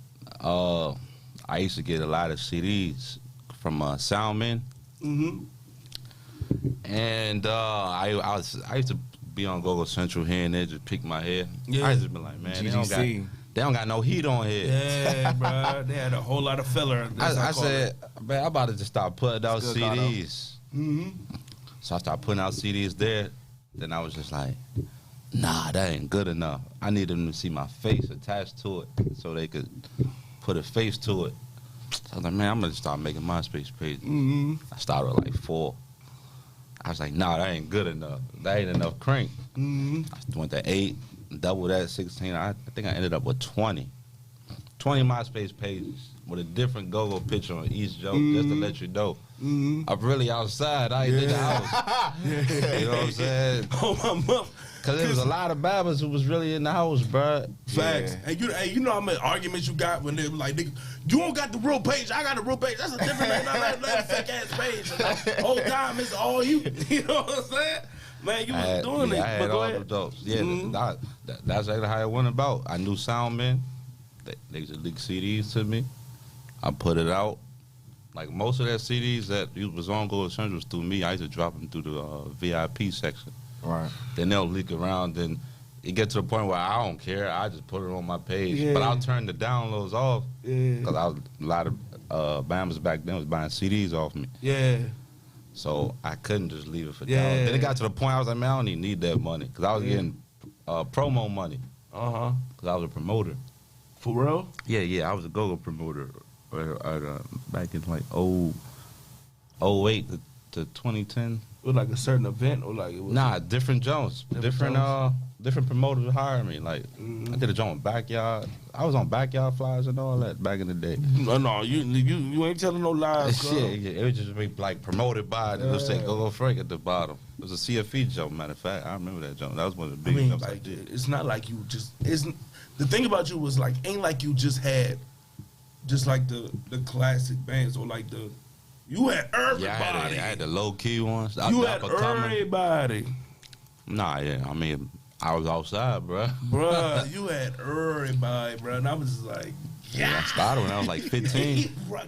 C: I used to get a lot of CDs from Soundman.
B: Mm-hmm.
C: And I used to be on Go-Go Central here and there, just pick my head.
B: Yeah.
C: I used to be like, man, they don't got no heat on here.
B: Yeah, bro. They had a whole lot of filler.
C: I said, man, I'm about to just start putting out CDs.
B: Mm-hmm.
C: So I started putting out CDs there. Then I was just like, nah, that ain't good enough. I need them to see my face attached to it so they could put a face to it. So I was like, man, I'm gonna start making MySpace pages. I started with like 4. I was like, nah, that ain't good enough. That ain't enough crank. I went to 8, double that, 16. I think I ended up with 20. 20 MySpace pages with a different go-go picture on each joke, just to let you know. I'm really outside. I ain't in the house. You know what I'm saying?
B: Oh, my mom.
C: Because there was a lot of babbers who was really in the house, bro.
B: Facts. Yeah. And you know how many arguments you got when they were like, nigga, you don't got the real page. I got the real page. That's a different man. That fake-ass page. The whole time, it's all you. You know what I'm saying? Man, you was doing it.
C: I had all the dopes. Yeah, that's exactly how it went about. I knew sound men. They used to leak CDs to me. I put it out. Like most of that CDs that was on Gold Essentials through me, I used to drop them through the VIP section.
A: Right.
C: Then they'll leak around. Then it gets to the point where I don't care. I just put it on my page. But I'll turn the downloads off because a lot of Bama's back then was buying CDs off me.
B: Yeah.
C: So I couldn't just leave it for download. Then it got to the point I was like, man, I don't even need that money because I was getting promo money. Because I was a promoter.
B: For real?
C: Yeah. I was a go-go promoter back in like 08 to 2010.
B: It was like a certain event or like it was
C: different Jones. Different promoters would hire me. Like I did a joint with Backyard. I was on Backyard flyers and all that back in the day.
B: No, you ain't telling no lies.
C: Shit, it would just be like promoted by it would say Go Frank at the bottom. It was a CFE joke, matter of fact. I remember that joke. That was one of the big jokes I did.
B: It's not like you just the thing about you was like ain't like you just had just like the classic bands or like you had everybody.
C: Yeah, I had the low key ones.
B: You had everybody.
C: Nah, yeah. I mean, I was outside, bro.
B: Bruh, you had everybody, bro. And I was just like,
C: I started when I was like 15.
B: Bro,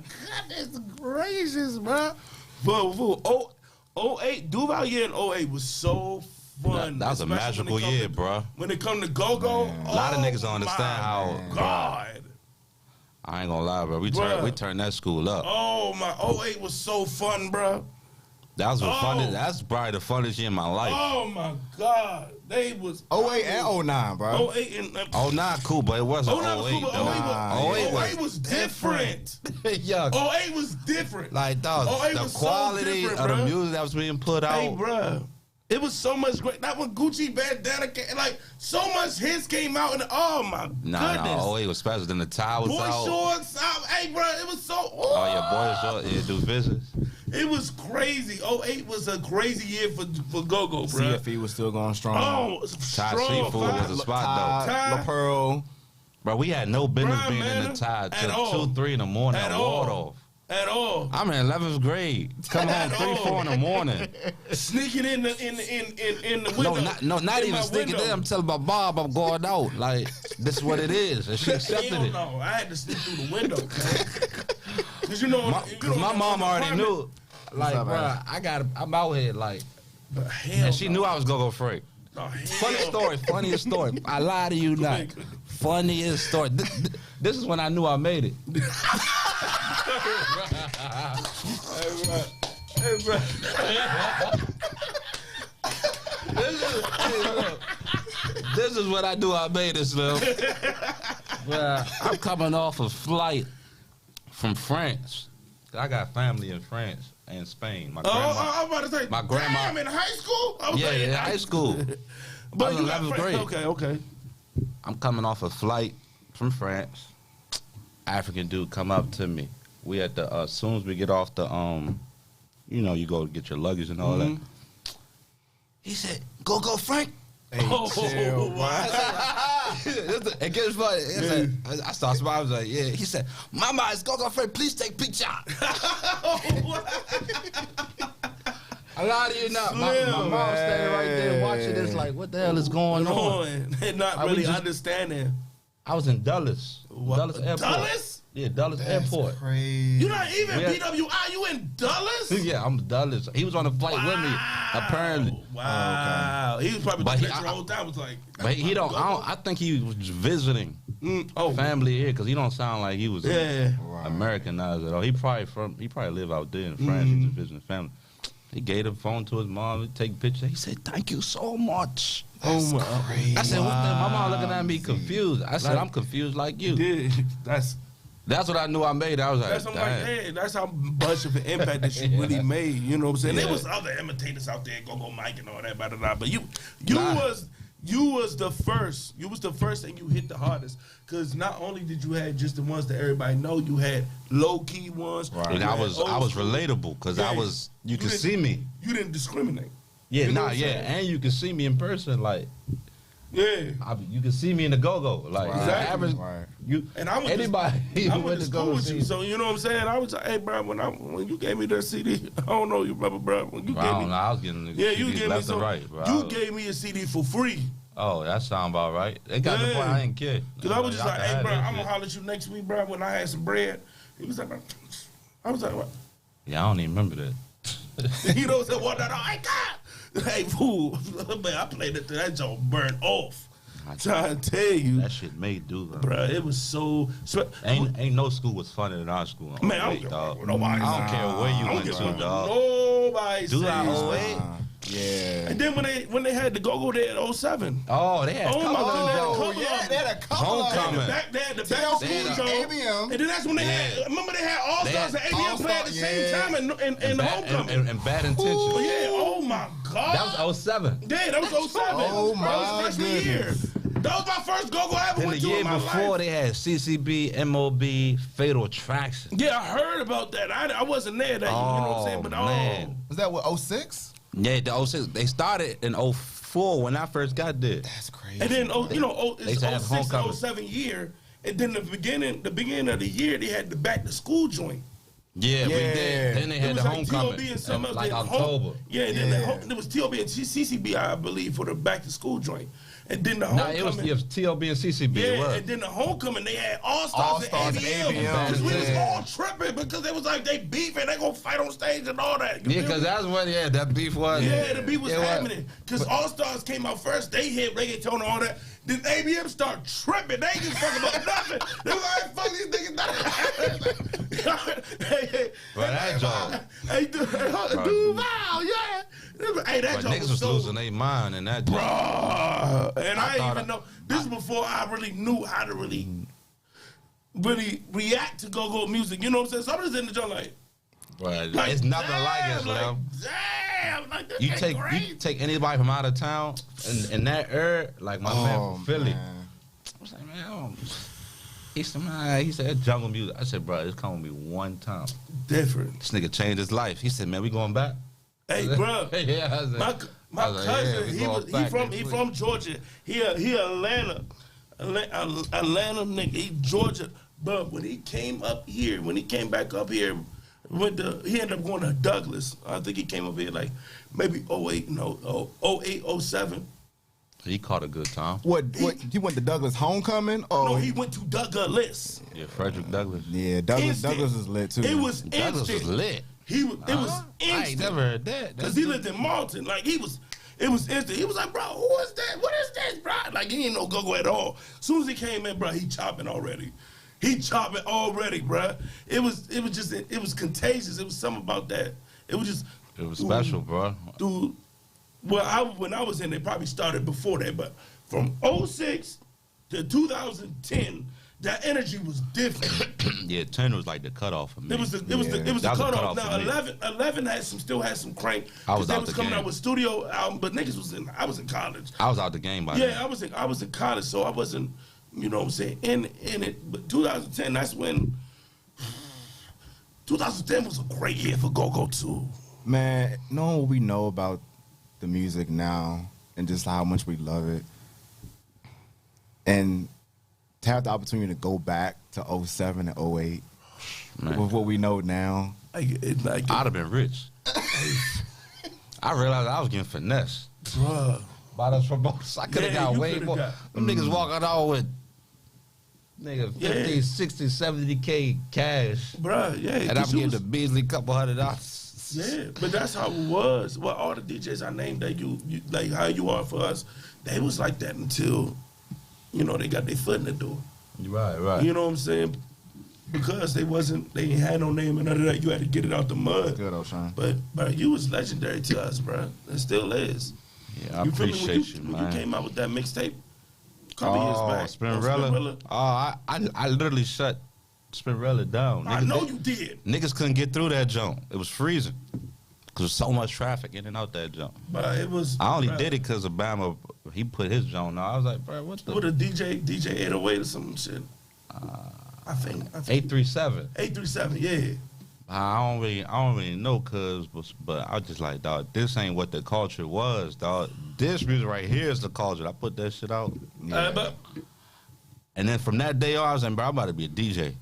B: goodness gracious, bro. But 08, Duval year in 08 was so fun.
C: That was a magical year, bro.
B: When it come to go-go,
C: a lot of niggas don't understand how.
B: God.
C: I ain't gonna lie, bro. We turned that school up.
B: Oh my, 08 was so fun, bro.
C: That was fun. That's probably the funnest year in my life.
B: Oh my God, they was
A: 08 and 09, bro.
B: 08 and
C: 09 cool, but it wasn't 08.
B: 08 was different.
C: Yeah.
B: 08 was different.
C: Like dog, the quality of the music that was being put out.
B: Hey, bro. It was so much great. That when Gucci Bandana came, like so much hits came out, and oh my goodness.
C: Nah, 08 was special. Then the tie was
B: Boy
C: out.
B: Shorts out. Hey, bro, it was so.
C: Oh yeah, Boy Shorts. Yeah, do business.
B: It was crazy. 08 was a crazy year for go-go, bro.
A: CFE was still going strong.
B: Oh,
C: Thai
B: strong.
C: Seafood was a spot though.
A: La Pearl.
C: Bro, we had no business being in the Thai till 2, 3 in the morning at Waldorf.
B: At all.
C: I'm in 11th grade. Come home 3, 4 in the morning.
B: Sneaking in the window.
C: Not even sneaking in. I'm telling my Bob I'm going out. Like, this is what it is. And she accepted it.
B: No, I had to sneak through the window. Because
C: my mom already knew. Like, bro, I'm out here, like. And she knew I was Go-Go Frank. Funniest story. I lie to you not. Funniest story. This is when I knew I made it.
B: Hey, bro.
C: This is what I knew I made it, Slim. I'm coming off a flight from France. I got family in France and Spain. My grandma.
B: I'm about to say,
C: my grandma.
B: Damn, in high school?
C: Okay. Yeah, in high school.
B: But
C: I was in 11th grade.
B: Okay.
C: I'm coming off a flight from France. African dude come up to me. We at the as soon as we get off the you go get your luggage and all that. He said, "Go Frank."
A: Hey, chill,
C: It gets funny. I started smiling. I was like, "Yeah." He said, "Mama, it's Go Frank. Please take picture." I lie to you not. My mom standing right there watching this, like, what the hell is going on?
B: They're not really understanding.
C: I was in Dulles. Dulles Airport.
B: Dulles?
C: Yeah, Dulles Airport.
A: Crazy.
B: You're not even BWI. You in Dulles?
C: Yeah, I'm Dulles. He was on the flight with me, apparently.
B: Wow. He was probably the whole time. Was like,
C: but he don't. I think he was visiting family here because he don't sound like he was Americanized at all. He probably live out there in France. He's just visiting family. He gave the phone to his mom to take pictures. He said, "Thank you so much."
A: That's crazy.
C: I said, "What the?" My mom looking at me confused. I said, "I'm confused like you." That's what I knew I made. I was like,
B: I'm like, hey, that's how much of an impact that she really made. You know what I'm saying?
C: Yeah.
B: There was other imitators out there, Go Mike and all that, but you was the first. You was the first, and you hit the hardest. Because not only did you have just the ones that everybody know, you had low key ones.
C: Right. And I was relatable because you could see me.
B: You didn't discriminate.
C: Yeah,
B: you know
C: and you could see me in person, like.
B: Yeah,
C: you can see me in the go-go, like
B: exactly.
C: And I was anybody.
B: I went to school with you, so you know what I'm saying. I was like, hey, bro, when you gave me that CD, I don't know you, brother, bro. When you gave me,
C: I was getting
B: you gave
C: left
B: me
C: and right, bro.
B: You gave me a CD for free.
C: Oh, that sound about right. They got the point. I didn't care.
B: Cause I was just like, hey, bro, I'm gonna holler at you next week, bro. When I had some bread, he was like, bro. I was like, what?
C: Yeah, I don't even remember that.
B: You know what I'm saying? What that? I got. Hey, fool, man, I played it till that joint burned off. I'm trying to tell you.
C: That shit made do,
B: bro. It was so.
C: Ain't no school was funner than our school.
B: Man, I don't
C: care where you went to, dog.
B: Nobody
C: do I 08?
A: Yeah.
B: And then when they had the go there at 07.
C: Oh, they had
B: they
A: had a couple
C: Homecoming.
B: They had the back to school
A: ABM.
B: And then that's when they had. Remember they had All Stars and ABM play at the same time in the Homecoming.
C: And Bad Intentions.
B: Yeah. Oh my God.
C: That was 07.
B: Yeah, that was 07.
A: Oh my
B: That was freshman year. That was my first go I ever went to in my life.
C: The year before, they had CCB, MOB, Fatal Attraction.
B: Yeah, I heard about that. I wasn't there that year, you know what I'm saying? But
C: man.
A: Was that what, 06?
C: Yeah, the 06. They started in 04 when I first got there.
A: That's crazy.
B: And then, it's 06 to 07 year. And then the beginning of the year, they had the back to school joint.
C: Yeah, we did. Then they had the homecoming.
B: T.O.B. and something else.
C: Like October.
B: Then there was T.O.B. and CCB, I believe, for the back to school joint. And then the homecoming.
C: It was T.O.B. and CCB.
B: Yeah, and then the homecoming, they had All Stars and ABM. Because we was all tripping because it was like they beefing, they gonna fight on stage and all that.
C: Yeah, because that's what, that beef was.
B: Yeah, the beef was happening. Because All Stars came out first, they hit reggaeton and all that. Then ABM start tripping. They ain't just fucking about nothing. They was like, fuck these niggas.
C: Bro, that joke.
B: Hey, Duval, yeah. Hey, that joke
C: niggas was losing their mind in that joke.
B: Bruh. And I didn't even know. This is before I really knew how to really react to go-go music. You know what I'm saying? So I'm just in the joint like, it's nothing like it, Slim. Damn, like this
C: you take anybody from out of town in that era, like my man from Philly. I was like, man, he said jungle music. I said, bro, it's coming with me one time.
B: Different.
C: This nigga changed his life. He said, man, we going back.
B: Hey, bro.
C: Yeah, I said,
B: my cousin, he from Georgia. He Atlanta nigga. He Georgia. But when he came up here, when he came back up here, he ended up going to Douglas. I think he came up here like maybe 08, 07.
C: He caught a good time.
A: He went to Douglas homecoming? Or?
B: No, he went to Douglas.
C: Yeah, Frederick Douglas.
A: Yeah, Douglas is lit too.
B: It was
C: Douglas was lit.
B: It was instant.
C: I ain't never heard that.
B: Because he lived in Marlton. Like, it was instant. He was like, bro, who is that? What is this, bro? Like, he ain't no go-go at all. As soon as he came in, bro, he chopping already. Bro. It was contagious. It was something about that. It was
C: special, bro.
B: Dude, when I was in, they probably started before that, but from 06 to 2010, that energy was different.
C: Yeah, 10 was like the cutoff for me.
B: It was the cutoff. Now 11 still had some crank.
C: I was
B: they
C: out
B: was
C: the
B: coming
C: game.
B: out with studio album, but niggas I was in college.
C: I was out the game by then.
B: Yeah, I was in college, so I wasn't, you know what I'm saying, in it. But 2010, that's when 2010 was a great year for go-go too.
A: Man, knowing what we know about the music now and just how much we love it, and to have the opportunity to go back to 07 and 08 with what we know now.
C: I'd have been rich. I realized I was getting finessed.
B: Bruh.
C: By those promoters. I could have got way more. Them niggas walking out with 50, 60, 70K cash.
B: Bruh, yeah.
C: And I'm getting the Beasley couple $100.
B: Yeah, but that's how it was. Well, all the DJs I named that you like how you are for us, they was like that until, they got their foot in the door.
C: Right.
B: You know what I'm saying? because they ain't had no name and none of that. You had to get it out the mud.
A: Good, O'Shine.
B: But you was legendary to us, bro. It still is.
C: Yeah, I appreciate you, man.
B: When you came out with that mixtape a couple years back.
C: Spinrilla. Oh, I literally shut Spinrilla down.
B: I know you did.
C: Niggas couldn't get through that jump. It was freezing. Cause there's so much traffic in and out that jump.
B: But it was.
C: I only did it because Obama, he put his jump on. I was like, bro, what the?
B: With a DJ 808 or some shit. I think
C: 837.
B: 837, yeah.
C: I don't really know, but I was just like, dog, this ain't what the culture was, dog. This music right here is the culture. I put that shit out.
B: Yeah.
C: And then from that day on, I was like, bro, I'm about to be a DJ.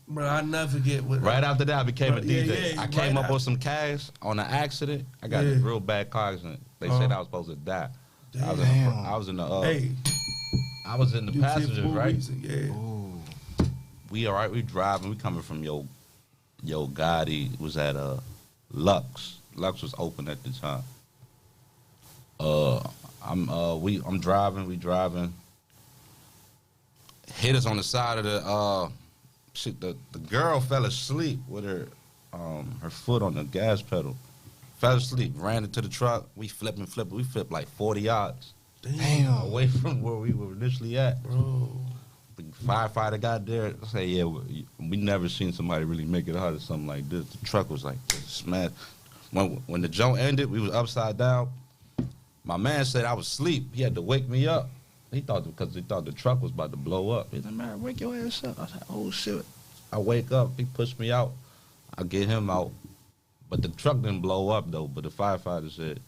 B: Bro, I never forget what.
C: Right after that, I became a DJ.
B: Yeah,
C: I came up with some cash on an accident. I got a real bad car accident. They said I was supposed to die. I was in the I was in the passengers, right?
B: Yeah.
C: Ooh. We all right. We driving. We coming from Yo Gotti was at Lux. Lux was open at the time. I'm driving. We driving. Hit us on the side of the shit. The girl fell asleep with her foot on the gas pedal. Fell asleep. Ran into the truck. We flipping. We flipped like 40 yards.
A: Damn.
C: Away from where we were initially at.
B: Bro.
C: The firefighter got there. I say, yeah, we never seen somebody really make it out of something like this. The truck was like smashed. When the jump ended, we was upside down. My man said I was asleep. He had to wake me up. He thought the truck was about to blow up. He said, man, wake your ass up. I was like, oh shit. I wake up. He pushed me out. I get him out. But the truck didn't blow up though. But the firefighter said,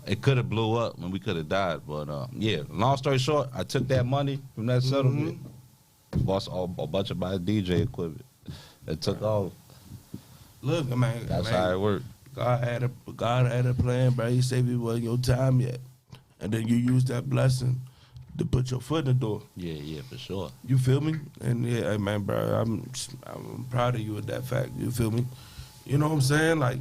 C: it could have blew up and we could have died. But yeah, long story short, I took that money from that settlement, bought a bunch of my DJ equipment, and took off.
B: Look, man,
C: that's how it worked.
B: God had a plan, bro. He said it wasn't your time yet, and then you used that blessing to put your foot in the door.
C: Yeah, for sure.
B: You feel me? And yeah, hey, man, bro, I'm proud of you with that fact. You feel me? You know what I'm saying? Like,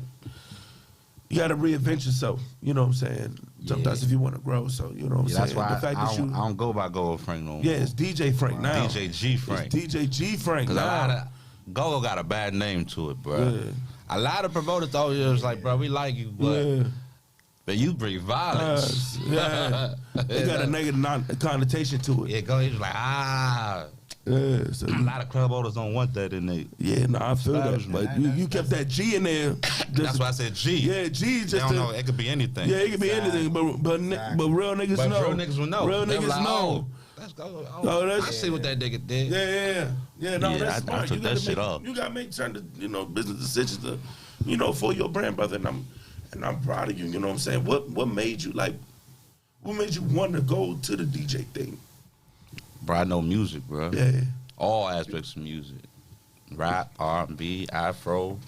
B: you got to reinvent yourself. You know what I'm saying? Sometimes if you want to grow, so you know what I'm saying.
C: That's why the fact I don't go by Go Frank no more.
B: Yeah, it's DJ Frank now.
C: DJ G Frank.
B: It's DJ G Frank now.
C: Because a lot of Go got a bad name to it, bro. Yeah. A lot of promoters thought it was like, bro, we like you, but you bring violence.
B: Yeah, it got a negative connotation to it.
C: Yeah, Go. He was like,
B: Yeah, so
C: a lot of club owners don't want that in there.
B: Yeah, no, I feel that. But you kept that G in there.
C: That's why I said G.
B: Yeah, G just.
C: They don't know. It could be anything.
B: Yeah, it could be anything. But real niggas know.
C: Real niggas will know.
B: Real niggas
C: like,
B: know.
C: Let's go. I see what that nigga did.
B: Yeah. No, that's smart.
C: I took that shit off.
B: You gotta make certain, business decisions to, for your brand, brother. And I'm proud of you. You know what I'm saying? What made you want to go to the DJ thing?
C: Bro, I know music, bro.
B: Yeah.
C: All aspects of music. Rap, R&B, Afro,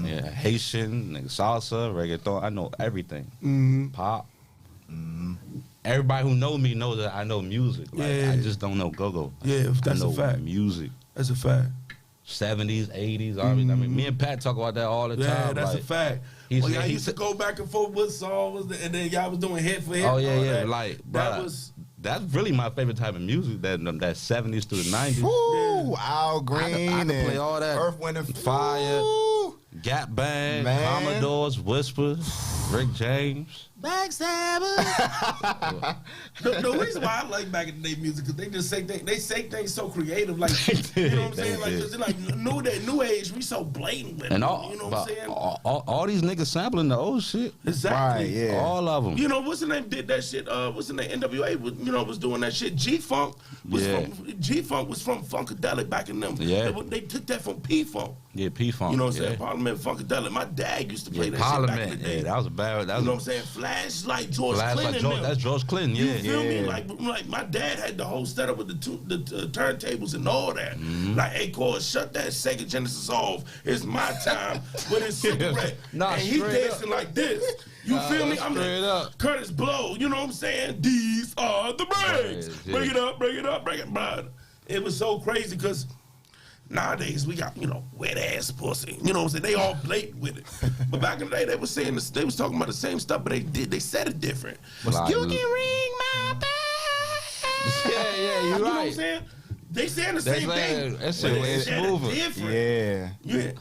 C: Haitian, salsa, reggaeton. I know everything. Pop. Everybody who know me knows that I know music. Like, I just don't know go-go.
B: Yeah, that's a fact.
C: Music.
B: That's a fact.
C: 70s, 80s, R&B. I mean, me and Pat talk about that all the time.
B: Yeah, that's a fact. Y'all used to go back and forth what song was and then y'all was doing hit for hit.
C: Oh, yeah. Like, bro, that's really my favorite type of music, that 70s to the 90s.
A: Ooh, Al Green.
C: I can play all that.
A: Earth, Wind, and
C: Fire, Gap Band, Commodores, Whisper, Rick James.
A: Backstabber.
B: The reason why I like back in the day music because they just say things so creative, like you know what I'm saying, like cause like new age, we so blatant with it.
C: And all,
B: you know what I'm saying?
C: All these niggas sampling the old shit.
B: Exactly.
A: Right, yeah.
C: All of them.
B: You know what's the name? Did that shit? What's the name? NWA was doing that shit. Gfunk was from Funkadelic back in them.
C: Yeah.
B: They took that from P-Funk.
C: Yeah, P-Funk.
B: You know what I'm saying? Parliament, Funkadelic. My dad used to play that
C: Parliament,
B: shit back in the day.
C: Yeah, that was a bad.
B: You know what I'm saying? Flashlight, George Clinton.
C: That's George Clinton, yeah.
B: You feel me? Like my dad had the whole setup with the turntables and all that. Like, hey, Cole, shut that Sega Genesis off. It's my time with his cigarette. And he dancing like this. You feel me? I'm like, Curtis Blow. You know what I'm saying? These are the breaks. Bring it up, bring it up, bring it up. It was so crazy because nowadays we got, wet ass pussy. You know what I'm saying? They all blatant with it. But back in the day, they was saying this, they was talking about the same stuff, but they said it different. You can ring my bell.
C: Yeah, you're right.
B: You know what I'm saying? They saying the same thing.
C: That's way smoother.
B: Yeah,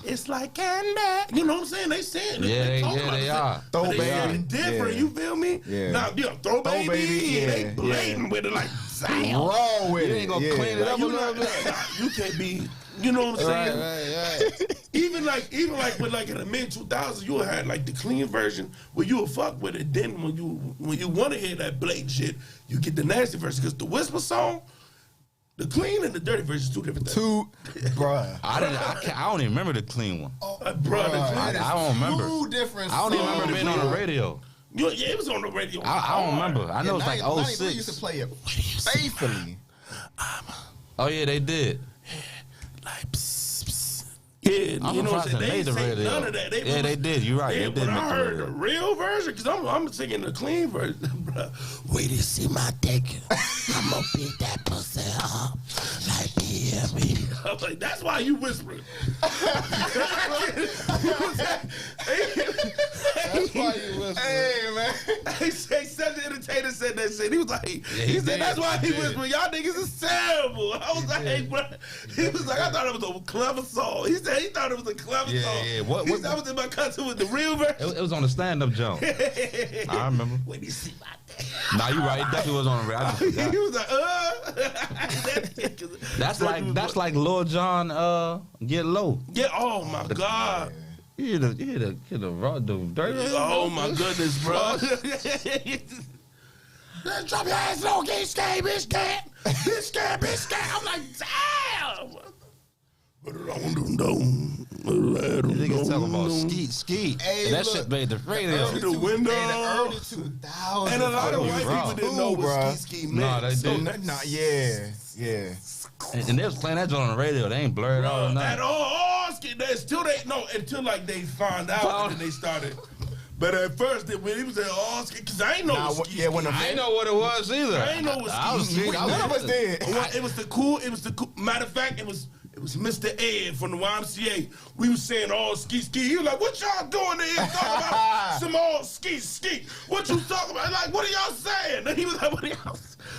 B: it's like candy. You know what I'm saying? They saying
C: they are.
B: Throw baby, different. You feel me?
A: Yeah.
B: Now, throw baby. They blatant with it, like
A: raw with it.
C: You ain't gonna clean it up a little bit.
B: You can't be. You know what I'm saying?
C: Right.
B: Even like with like in the mid 2000s, you had like the clean version where you would fuck with it. Then when you want to hear that blatant shit, you get the nasty version. Because the whisper song, the clean and the dirty version is two different things.
A: Bruh.
C: I don't even remember the clean one.
B: I
C: don't remember.
A: Two different.
C: I don't even remember being on the radio.
B: Yeah, it was on the radio.
C: I don't remember. I know it's like 06.
A: They used to play it faithfully.
C: Oh yeah, they did.
B: Like, psst, psst. Yeah,
C: I'm
B: you know what I'm saying?
C: surprised
B: They
C: they
B: say
C: made the
B: none
C: radio.
B: of that.
C: Yeah, they did. You're right.
B: Yeah,
C: They did
B: but
C: make
B: I
C: the
B: heard
C: radio.
B: the real version because I'm singing the clean version, bro. Wait to see my dick. I'm gonna beat that pussy up like me. I'm like, that's why you whispering.
A: That's why you whispering. Hey, man.
B: Hey, such an entertainer said that shit. He was like, he said
C: did.
B: that's why he
C: He did.
B: whispering. Y'all niggas is terrible. I was like, hey, bro. He was like, I thought it was a clever song. He said he thought it was a clever song.
C: Yeah. What
B: He said I was in my country with the real version.
C: it was on the stand-up jump. I remember.
B: When you see my dick.
C: Nah, you right. It definitely was on the radio. I just forgot.
B: He was like,
C: That's like Lil Jon Get Low.
B: yeah. Oh my God.
C: You hear the dirty.
B: Oh my goodness, bro. Let's drop your ass low, get scared, bitch, scared. Bitch, scared, bitch, scared. I'm like, damn.
C: Niggas talking about skeet.
A: Hey,
C: And that
A: look,
C: shit made the radio.
B: the window.
A: In the early 2000s.
B: And a lot of white
C: Bro.
B: people didn't know what ski meant.
C: Nah, they did.
A: Yeah.
C: And they was playing that joint on the radio. They ain't blurred out or
B: At
C: nothing.
B: all, ski. Until like they found out and then they started. But at first, when he was at all ski, because I ain't know what ski.
A: when the
C: I ain't know what it was either.
B: I ain't know what
C: I was
B: ski.
A: None of us did.
B: It was the cool. Matter of fact, it was Mr. Ed from the YMCA. We was saying all ski. He was like, "What y'all doing there? Talking about some all ski. What you talking about? Like, what are y'all saying?" And he was like, "What are y'all?"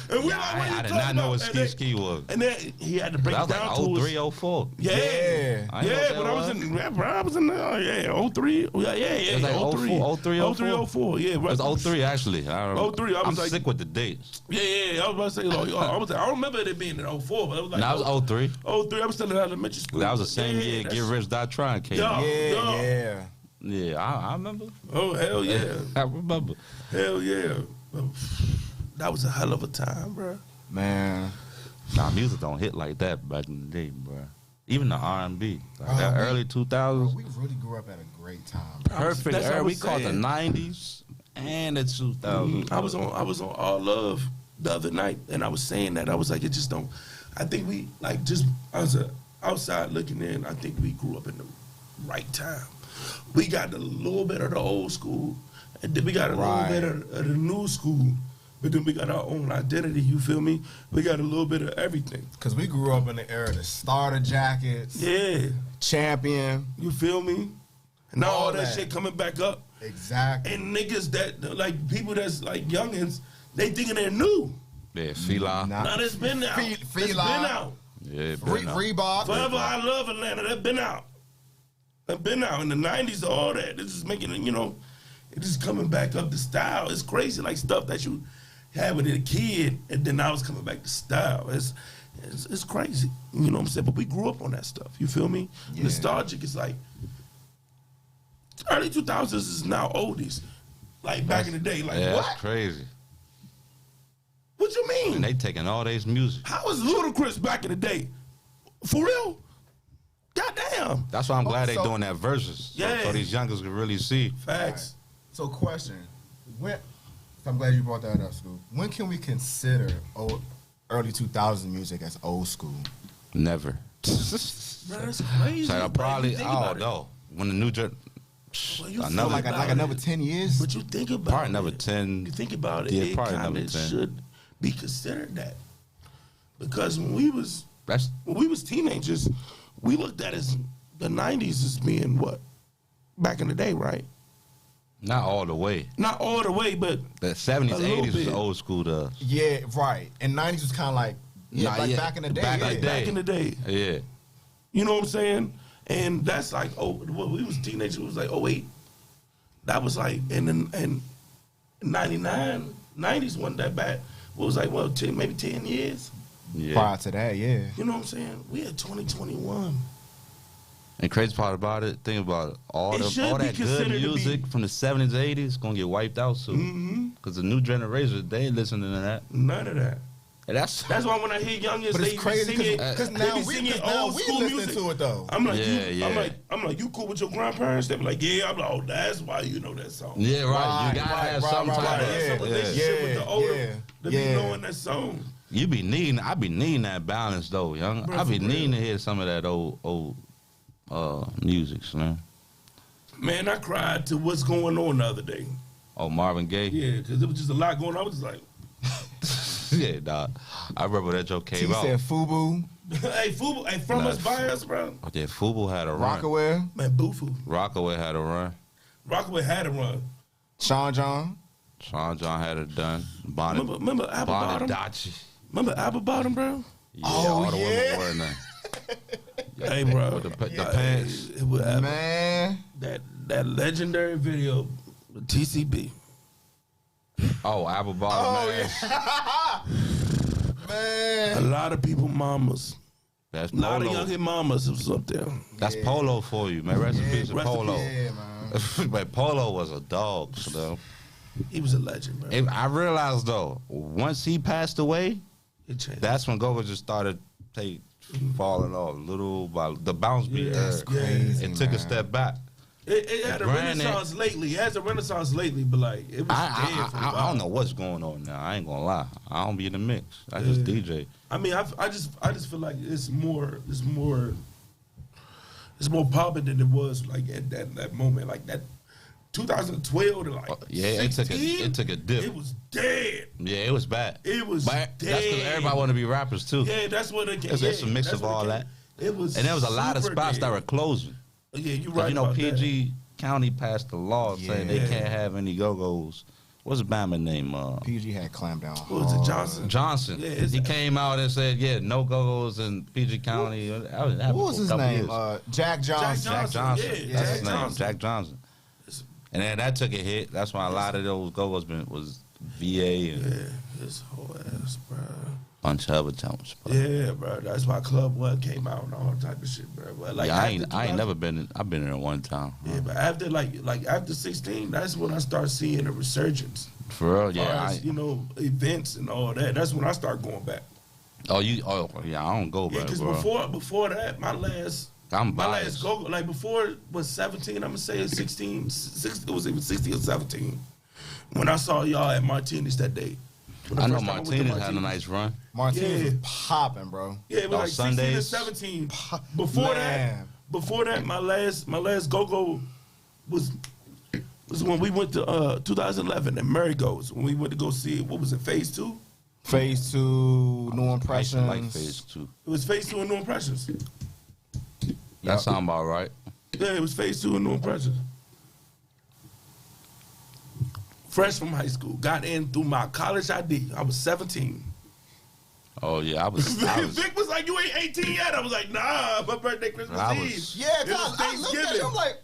B: And we like, "What are you
C: I did
B: talking
C: not know
B: about?"
C: what ski was.
B: And then he had to break
C: That
B: it down
C: was
B: to
C: like
B: us.
C: 03, 04.
B: Yeah,
C: I ain't know what
B: but I was in 03.
C: It was like
B: 03,
C: 03,
B: 04. Yeah,
C: It was 03 actually. I remember.
B: 03, I was
C: I'm
B: like-
C: sick with the dates.
B: Yeah. I was about to say, I don't remember it being in 04, but it was like,
C: Now it was 03.
B: 03. I was still in elementary school.
C: That was the same year
B: that's-
C: Get Rich Die Trying came
B: Yeah.
C: out.
A: Yeah.
C: Yeah, I remember.
B: Oh, hell yeah.
C: I remember.
B: Hell yeah. That was a hell of a time, bro.
A: Man.
C: Nah, music don't hit like that back in the day, bro. Even the R&B, like that early 2000s.
A: We really grew up at a great time.
C: Perfect
B: That's what I
C: era. We
B: was
C: caught the
B: saying.
C: 90s and the 2000s.
B: I was on All Love the other night, and I was saying that. I was like, it just don't. I think we, like, just as a outside looking in, I think we grew up in the right time. We got a little bit of the old school, and then we got a little bit of the new school, but then we got our own identity, you feel me? We got a little bit of everything.
A: Because we grew up in the era of the starter jackets,
B: Yeah,
A: champion.
B: you feel me? And now all that
A: that.
B: shit coming back up.
A: Exactly.
B: And niggas that, like, people that's like youngins, they thinking they're new.
C: Yeah, Fila.
B: Now that's been out. It's been out.
C: Yeah, been out.
A: Reebok.
B: Forever I Love Atlanta, that been out. That been out in the 90s, all that. This is making it, it is coming back up to style. It's crazy, like stuff that you had when you were a kid, and then now it's coming back to style. It's crazy, you know what I'm saying? But we grew up on that stuff, you feel me?
A: Yeah.
B: Nostalgic is like, early 2000s is now oldies. Like back in the day, like
C: Yeah,
B: what?
C: that's crazy.
B: What you mean?
C: And they taking all these music.
B: How was Ludacris back in the day? For real? Goddamn.
C: That's why I'm glad they
A: So-
C: doing that versus.
B: Yeah.
C: So these youngers can really see.
B: Facts.
A: So, question. I'm glad you brought that up, Scoop. When can we consider early 2000s music as old school?
C: Never.
B: Bro, that's crazy.
C: So I
B: bro.
C: probably,
B: You think
C: I
B: about
C: don't
B: it.
C: know. When the new
B: Well, you
C: another,
B: feel
A: Like another 10 years?
B: But you think about
C: probably
B: it.
C: another 10.
B: You think about it,
C: Yeah,
B: it
C: probably
B: kind
C: another
B: of
C: 10.
B: should be considered that. Because when we was
C: That's
B: teenagers, we looked at as the 90s as being what? Back in the day, right?
C: not all the way.
B: Not all the way, but
C: The 70s,
B: A little
C: 80s was
B: bit.
C: old school to us.
A: Yeah, right. And 90s was kind of like Yeah, like back in the day.
B: Back in the day.
C: Yeah.
B: You know what I'm saying? And that's like, we was teenagers. It was like, 08. That was like, and 99, 90s wasn't that bad. What was like, maybe 10 years?
C: Yeah.
A: Prior to that, yeah.
B: You know what I'm saying? We had 2021.
C: And crazy part about it, think about it. All that good music from the 70s, 80s gonna get wiped out soon. Because the new generation, they ain't listening to that.
B: None of that.
C: And that's
B: why when I hear youngest,
A: but it's crazy
B: because
A: now
B: we
A: listen
B: music.
A: to it though.
B: I'm like, you cool with your grandparents? They be like, yeah. I'm like, oh, that's why you know that song.
C: Yeah, right. You gotta have some type of
B: relationship with the older to be knowing that song.
C: I be needing that balance though, young. I be needing to hear some of that old music, man.
B: Man, I cried to What's Going On the other day.
C: Oh, Marvin Gaye?
B: Yeah, because there was just a lot going on. I was just like...
C: Yeah, dog. I remember that joke came out.
A: He said FUBU.
B: Hey, FUBU, from us, by us, bro.
C: Oh, yeah, FUBU had a run.
A: Rockaway.
B: Man, Bufu.
C: Rockaway had a run.
B: Rockaway had a run.
A: Sean John
C: had it done.
B: Remember Apple Bottom? Remember Apple Bottom, bro?
C: Yeah, all the women wearing that.
B: Hey, bro.
C: With the pants.
A: Man.
B: That legendary video with TCB.
C: Oh, Apple Bottom, man.
A: Yeah. Man.
B: A lot of people mamas.
C: That's
B: a lot
C: Polo.
B: of young hit mamas was up there.
C: That's Polo for you, man. Rest in peace to Polo.
A: Yeah, man.
C: But Polo was a dog, so.
B: He was a legend, bro.
C: I realized, though, once he passed away,
B: It changed.
C: that's when Go-Go just started falling off little by the bounce beat.
A: That's crazy,
C: It took a
A: man.
C: step back.
B: It had a renaissance lately. It has a renaissance lately, but like it was dead for a while.
C: I don't know what's going on now. I ain't gonna lie. I don't be in the mix. I just DJ.
B: I mean, I just feel like it's more popping than it was like at that moment, like that 2012 to like 16,
C: it took a dip.
B: It was dead.
C: Yeah, it was bad.
B: It was
C: but
B: dead.
C: That's because everybody want to be rappers too.
B: Yeah, that's what it came.
C: It's a mix of all that.
B: It was,
C: and there was a lot of spots that were closing.
B: Yeah, you're right.
C: You know,
B: about
C: PG County passed the law saying they can't have any go-go's. What's the Bama name?
A: PG had clamped down.
B: What was it, Johnson?
C: Johnson.
B: Yeah,
C: he came out and said, no go-go's in PG County.
A: What was his name? Jack Johnson.
C: Jack Johnson.
B: Yeah,
C: That's his name. Jack Johnson. And then that took a hit. That's why a lot of those go-go's was VA and
B: his whole ass, bro.
C: Bunch of other towns.
B: Yeah, bro. That's why Club One came out and all type of shit, bro. But like,
C: I ain't never been. I've been there one time.
B: Yeah, but after like after 16, that's when I start seeing a resurgence.
C: For real, yeah.
B: As, events and all that. That's when I start going back.
C: Oh, yeah. I don't go back,
B: because before that, my last go, like before it was 17. I'm gonna say it's 16. It was even 16 or 17 when I saw y'all at Martinez that day.
C: I know Martinez had a nice run.
A: Martinez was popping, bro.
B: Yeah, it was like Sundays. 16 or 17. Before that, my last go-go was when we went to 2011 at Marigold's, when we went to go see, what was it, Phase 2?
A: Phase 2, New Impressions.
C: Like Phase 2.
B: It was Phase 2 and New Impressions.
C: That sound about right.
B: Yeah, it was Phase 2 and New Impressions. Fresh from high school, got in through my college ID. I was 17.
C: Oh yeah, I was.
B: Vic was like, "You ain't 18 yet." I was like, "Nah, my birthday Christmas Eve."
A: Yeah,
B: cause I looked at you,
A: I'm like,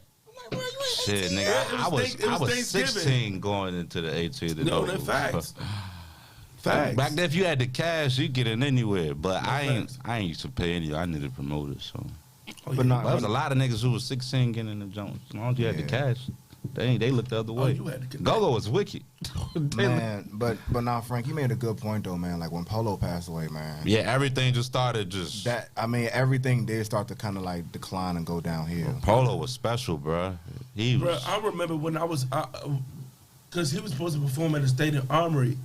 A: bro, you ain't 18.
C: Shit, nigga, I was 16 going into the 18.
B: No, that's facts. Facts.
C: Back then, if you had the cash, you get in anywhere. But I ain't used to pay any. I needed promoters, so.
A: But
C: there was a lot of niggas who was 16 getting in the Jones. As long as you had the cash. They looked the other way. Go-Go was wicked.
A: Man, but nah, Frank, you made a good point though, man. Like when Polo passed away, man.
C: Yeah, everything just started
A: everything did start to kind of like decline and go downhill.
C: Polo was special, bro.
B: I remember when I was, because he was supposed to perform at the Stadium Armory,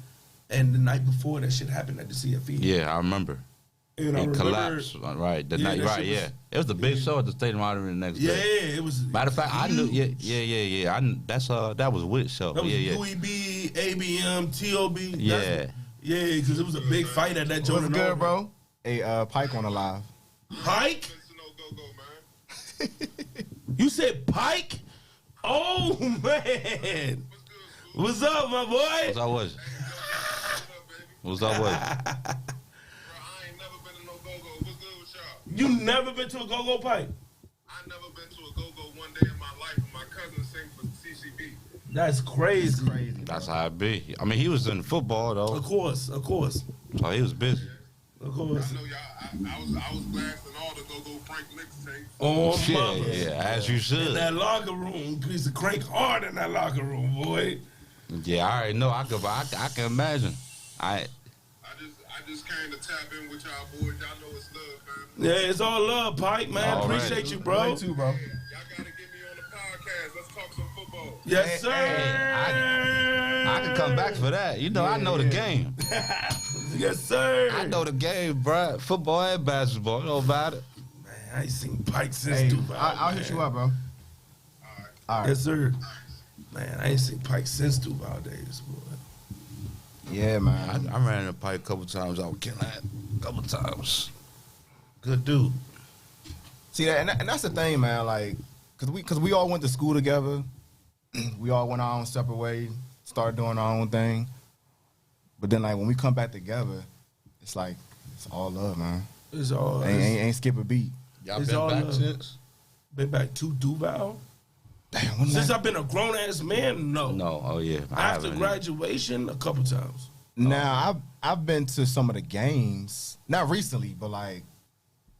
B: and the night before that shit happened at the CFE.
C: Yeah, I remember.
B: And
C: it collapsed, right? The night, right? Yeah, it was the big show at the Stadium Armory the next day.
B: Yeah, it was.
C: Matter of fact, huge. I knew. Yeah. That was Wit show.
B: That was UEB, ABM, TOB.
C: Yeah,
B: because it was a big fight at that joint.
A: What's good, bro? Hey, Pike on the live.
B: Pike? You said Pike? Oh man! What's up, my boy?
C: What's up with you?
B: You never been to a go-go pipe?
E: I never been to a go-go one day in my life, and my cousin sang for CCB.
B: That's crazy.
C: That's how it be. I mean, he was in football though.
B: Of course.
C: So he was busy.
B: Of course.
E: I know y'all. I was blasting all the go-go Frank mixtapes.
B: Oh,
C: Yeah, as you should.
B: In that locker room, you used to crank hard in that locker room, boy.
C: Yeah, I already know. I can imagine.
E: I just came to tap in with y'all boys. Y'all know it's love, man.
B: Yeah, it's all love, Pike, man.
C: All right.
B: Appreciate you, bro.
A: You too, bro.
E: Y'all gotta get me on the podcast. Let's talk some football.
B: Yes, sir.
C: I can come back for that. You know, I know the game.
B: Yes, sir.
C: I know the game, bro. Football and basketball. You know about it.
B: Man, I ain't seen Pike since Duval.
A: I'll hit you up, bro. All right.
B: Yes, sir. Man, I ain't seen Pike since Duval days, boy.
A: Yeah, man.
C: I ran into Pike a couple times. I was killing that a couple times. Good dude.
A: See that, and that's the thing, man. Like, cause we all went to school together. We all went our own separate way, started doing our own thing. But then, like, when we come back together, it's like it's all love, man.
B: It's all
A: Ain't skip a beat.
C: Y'all
B: It's
C: been
B: all
C: back
B: love.
C: since?
B: Been back to Duval.
A: Damn, when
B: Since
A: that-
B: I've been a grown ass man, no.
C: No. Oh yeah. I
B: After
C: haven't.
B: graduation, a couple times.
A: Now I've been to some of the games, not recently, but like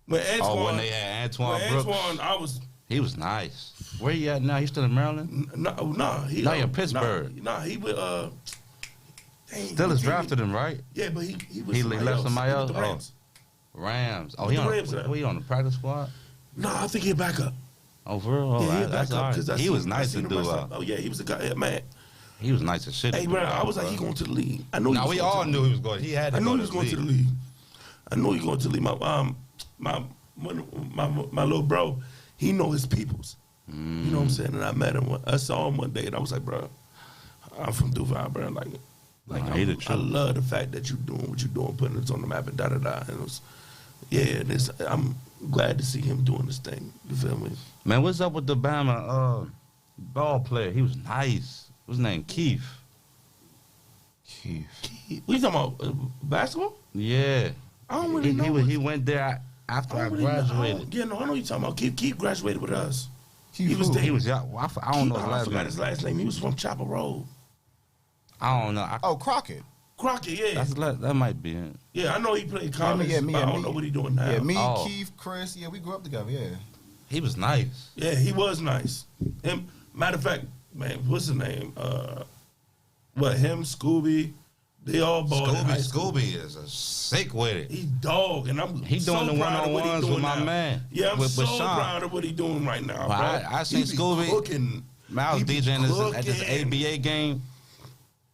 B: When Antoine,
C: Oh, when they had Antoine
B: when
C: Brooks.
B: Antoine, I was
C: He was nice. Where he at now? He still in Maryland?
B: no. He
C: No, he in Pittsburgh.
B: Nah, he would. Dang,
C: Still has
B: he-
C: drafted him, right?
B: Yeah, but he was
C: He
B: somebody
C: left
B: else.
C: somebody
B: He
C: else?
B: with the Rams.
C: Rams. Oh,
B: With
C: he
B: the
C: on,
B: Rams,
C: he on the practice squad?
B: No, I think he'll back up.
C: Oh, for real? Oh,
B: Yeah, he'll
C: that's
B: back
C: all
B: up
C: right.
B: because
C: He was nice to do.
B: Oh yeah, he was a guy. Yeah, man.
C: He was nice as shit.
B: Hey,
C: to
B: bro,
C: do,
B: I was like,
C: bro.
B: he going to the league. I know.
C: Now we all knew he was going. He had to
B: I
C: go
B: knew he
C: to
B: was
C: the
B: going to the
C: league.
B: league. I knew he was going to the league. My little bro, he know his peoples. You know what I'm saying? And I met him. I saw him one day, and I was like, bro, I'm from Duval, bro. Like
C: Nah, he the
B: I
C: truth.
B: love the fact that you doing what you doing, putting it on the map and da da da. And it was, yeah, I'm glad to see him doing this thing. You feel me?
C: Man, what's up with the Bama ball player? He was nice. What's his name? Keith.
B: What you talking about? Basketball?
C: Yeah.
B: I don't really know.
C: He went there after I graduated.
B: Yeah, no, I know what you talking about. Keith graduated with us.
A: He
B: was there.
C: He was young. Well, I don't know his
B: I
C: last
B: forgot
C: name.
B: his last name. He was from Chapel Road.
C: I don't know.
A: oh Crockett.
B: Crockett, yeah.
C: That might be it.
B: Yeah, I know he played college, but I don't know what he doing now.
A: Yeah, me,
C: Oh.
A: Keith, Chris. Yeah, we grew up together. Yeah.
C: He was nice.
B: Yeah, he was nice. Him, matter of fact, man, what's his name? Him, Scooby, they all bought in high school.
C: Scooby is a sick with it.
B: He dog, and I'm
C: He doing
B: so
C: the
B: proud of what he
C: one-on-ones
B: doing
C: with my
B: now.
C: man.
B: Yeah, I'm
C: with
B: so
C: Sean.
B: proud of what he doing right now, bro.
C: Well, I seen
B: He be
C: Scooby.
B: cooking.
C: Man, I was
B: He be
C: DJing at this
B: cooking.
C: ABA game.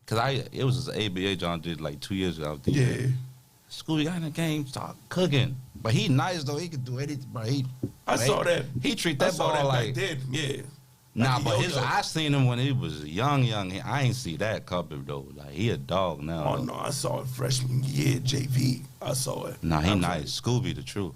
C: Cause it was this ABA John did like 2 years ago. I was DJing.
B: Yeah.
C: Scooby got in the game, start cooking. But he nice though. He could do anything. Bro,
B: I saw that.
C: He treat
B: I
C: that
B: saw
C: ball
B: that
C: like.
B: back then. Yeah.
C: Nah,
B: Like a
C: but
B: yo-yo.
C: I seen him when he was young. I ain't see that coming though. Like he a dog now.
B: Oh
C: though.
B: no, I saw it freshman year, JV. I saw it.
C: Nah, he
B: I'm
C: nice. Scooby the truth.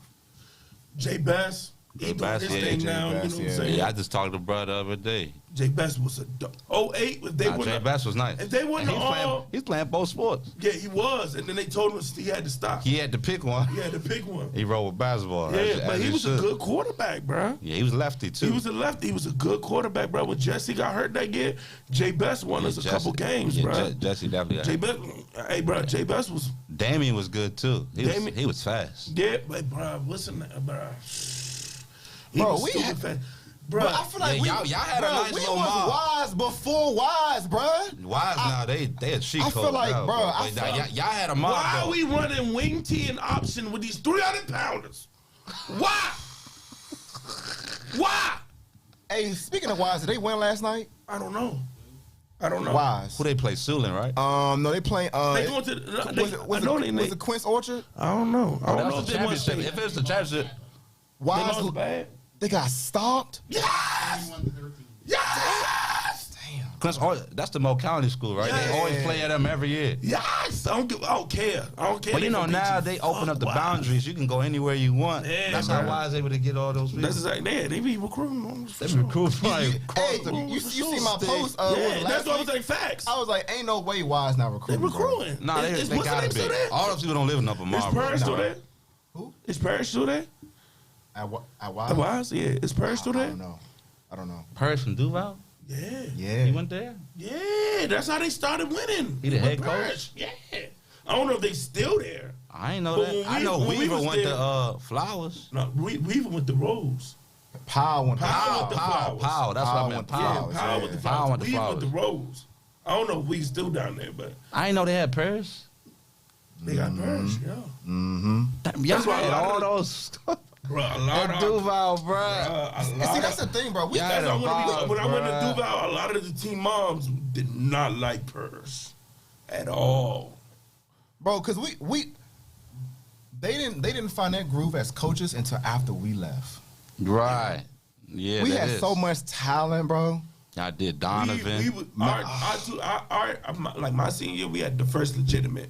B: Jay Bass. He doing
C: Bass,
B: his
C: yeah,
B: thing
C: Jay
B: now.
A: Bass,
B: you know what I'm
A: yeah.
B: saying?
C: Yeah, I just talked to brother the other day.
B: Jay Bass was a dog. 08, if they
C: Nah,
B: won
C: Jay Bass was nice.
B: If they won
C: And
B: the all,
C: he's playing both sports.
B: yeah, he was. And then they told him he had to stop.
C: He had to pick one.
B: He had to pick one.
C: He rolled with basketball.
B: Yeah,
C: as
B: but he was
C: should.
B: a good quarterback, bro.
C: Yeah, he was lefty too.
B: He was a lefty. He was a good quarterback, bro. When Jesse got hurt that year, Jay Best won us a couple games, bro.
C: Jesse definitely.
B: Jay Best, hey, bro, Jay Best was,
C: Damian was good too.
B: Damian-
C: He was fast.
B: yeah, but, bro, listen, bro. He
A: Bro,
B: was
A: we
B: stupid
A: had-
B: fast. Bro,
A: But I feel like
C: Yeah, y'all had a
A: bro,
C: nice
A: we
C: little
A: was
C: mob.
A: wise before wise, bro.
C: Wise now, they a cheat
A: I
C: code.
A: feel like,
C: now,
A: bro, I
C: But
A: feel-
C: y'all had a mob.
B: why
C: though.
B: are we running wing T and option with these 300-pounders? Why? Why?
A: Hey, speaking of wise, did they win last night?
B: I don't know.
A: Wise.
C: Who they play? Sulin, right?
A: No, they playing.
B: They going to.
A: Was it Quince Orchard?
B: I don't know. I don't know
C: That's
B: if
C: the
B: they won
C: championship.
B: state.
C: If it was the championship,
B: They
A: Wise.
B: lost bad.
A: They got stomped.
B: Yes! Yes!
A: Damn.
C: that's the Mo County school, right?
B: Yeah.
C: They always play at them every year.
B: Yes! I don't care.
C: But you know
B: from
C: now
B: PG.
C: they open up the
B: Fuck,
C: boundaries. You can go anywhere you want.
B: Yeah,
C: That's
B: bro.
C: how Wise able to get all those people.
B: That's like they be recruiting on
C: They recruit like
A: Hey, you see my post? What was
B: Yeah,
A: it,
B: that's
A: last
B: what I was
A: week?
B: like. Facts.
A: I was like, ain't no way Wise not
B: They
A: recruiting. bro.
B: recruiting.
C: Nah, they
B: what's
C: gotta
B: the name
C: be.
B: still there?
C: All those people don't live in Upper
B: Is
C: Marlboro.
B: Parrish still there?
A: Who?
B: Is Parrish still there?
A: At Wise?
B: At Wise, yeah. Is Purge still there?
A: I don't know.
C: Purge from Duval?
B: Yeah.
C: He went there?
B: Yeah, that's how they started winning.
C: He the head
B: Purge.
C: coach?
B: Yeah. I don't know if they still there.
C: I ain't know
B: But
C: that. I know Weaver went to Flowers.
B: No, Weaver went to Rose.
A: Powell went to
B: Powell.
C: Powell. That's what I meant. Powell.
B: Yeah, Powell went to
C: Powell
B: Flowers.
C: went to
B: Weaver
C: Flowers.
B: went to Rose. I don't know if Weaver's still down there, but
C: I ain't know they had Purge.
B: they got Purge, yeah.
A: Mm-hmm.
C: Y'all
B: That's why
C: had
B: a lot
C: all
B: of the-
C: those.
B: Bro, a lot
C: At
B: of
C: Duval, bro.
A: See, that's the thing, bro.
C: Yeah,
B: That's why when I went to
C: bruh.
B: Duval, a lot of the team moms did not like Purge at all.
A: Bro, because they didn't find that groove as coaches until after we left.
C: Right. Yeah,
A: We
C: that
A: had
C: is.
A: so much talent, bro.
C: Y'all did Donovan.
B: We would, like my senior year, we had the first legitimate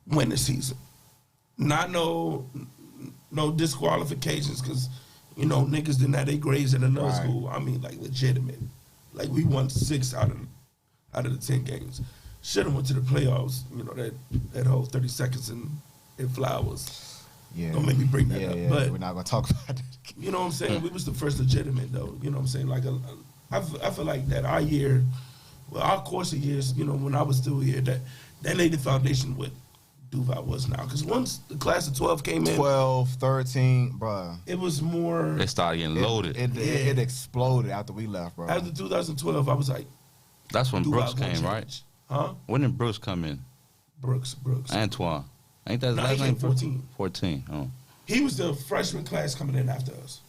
B: winning season. Not no disqualifications because niggas didn't have their grades in another school. I mean, like legitimate. Like we won 6 out of the 10 games. Should have went to the playoffs. That whole 30 seconds in Flowers.
A: Yeah.
B: Don't make me bring that
A: Yeah,
B: up.
A: yeah,
B: But
A: we're not gonna talk about that.
B: you know what I'm saying? We was the first legitimate, though. You know what I'm saying? Like, I feel like that our year, our course of years, when I was still here, that laid the foundation what Duval was now. Because once the class of 12 came in,
A: 12, 13, bro.
B: it was more.
C: They started getting loaded.
A: It exploded after we left, bro.
B: After 2012, I was like,
C: That's when
B: Duval
C: Brooks
B: gonna
C: came,
B: change.
C: right?
B: Huh?
C: When did Brooks come in?
B: Brooks.
C: Antoine. Ain't that his
B: No,
C: last
B: he
C: name?
B: came 14.
C: 14. Oh.
B: He was the freshman class coming in after us.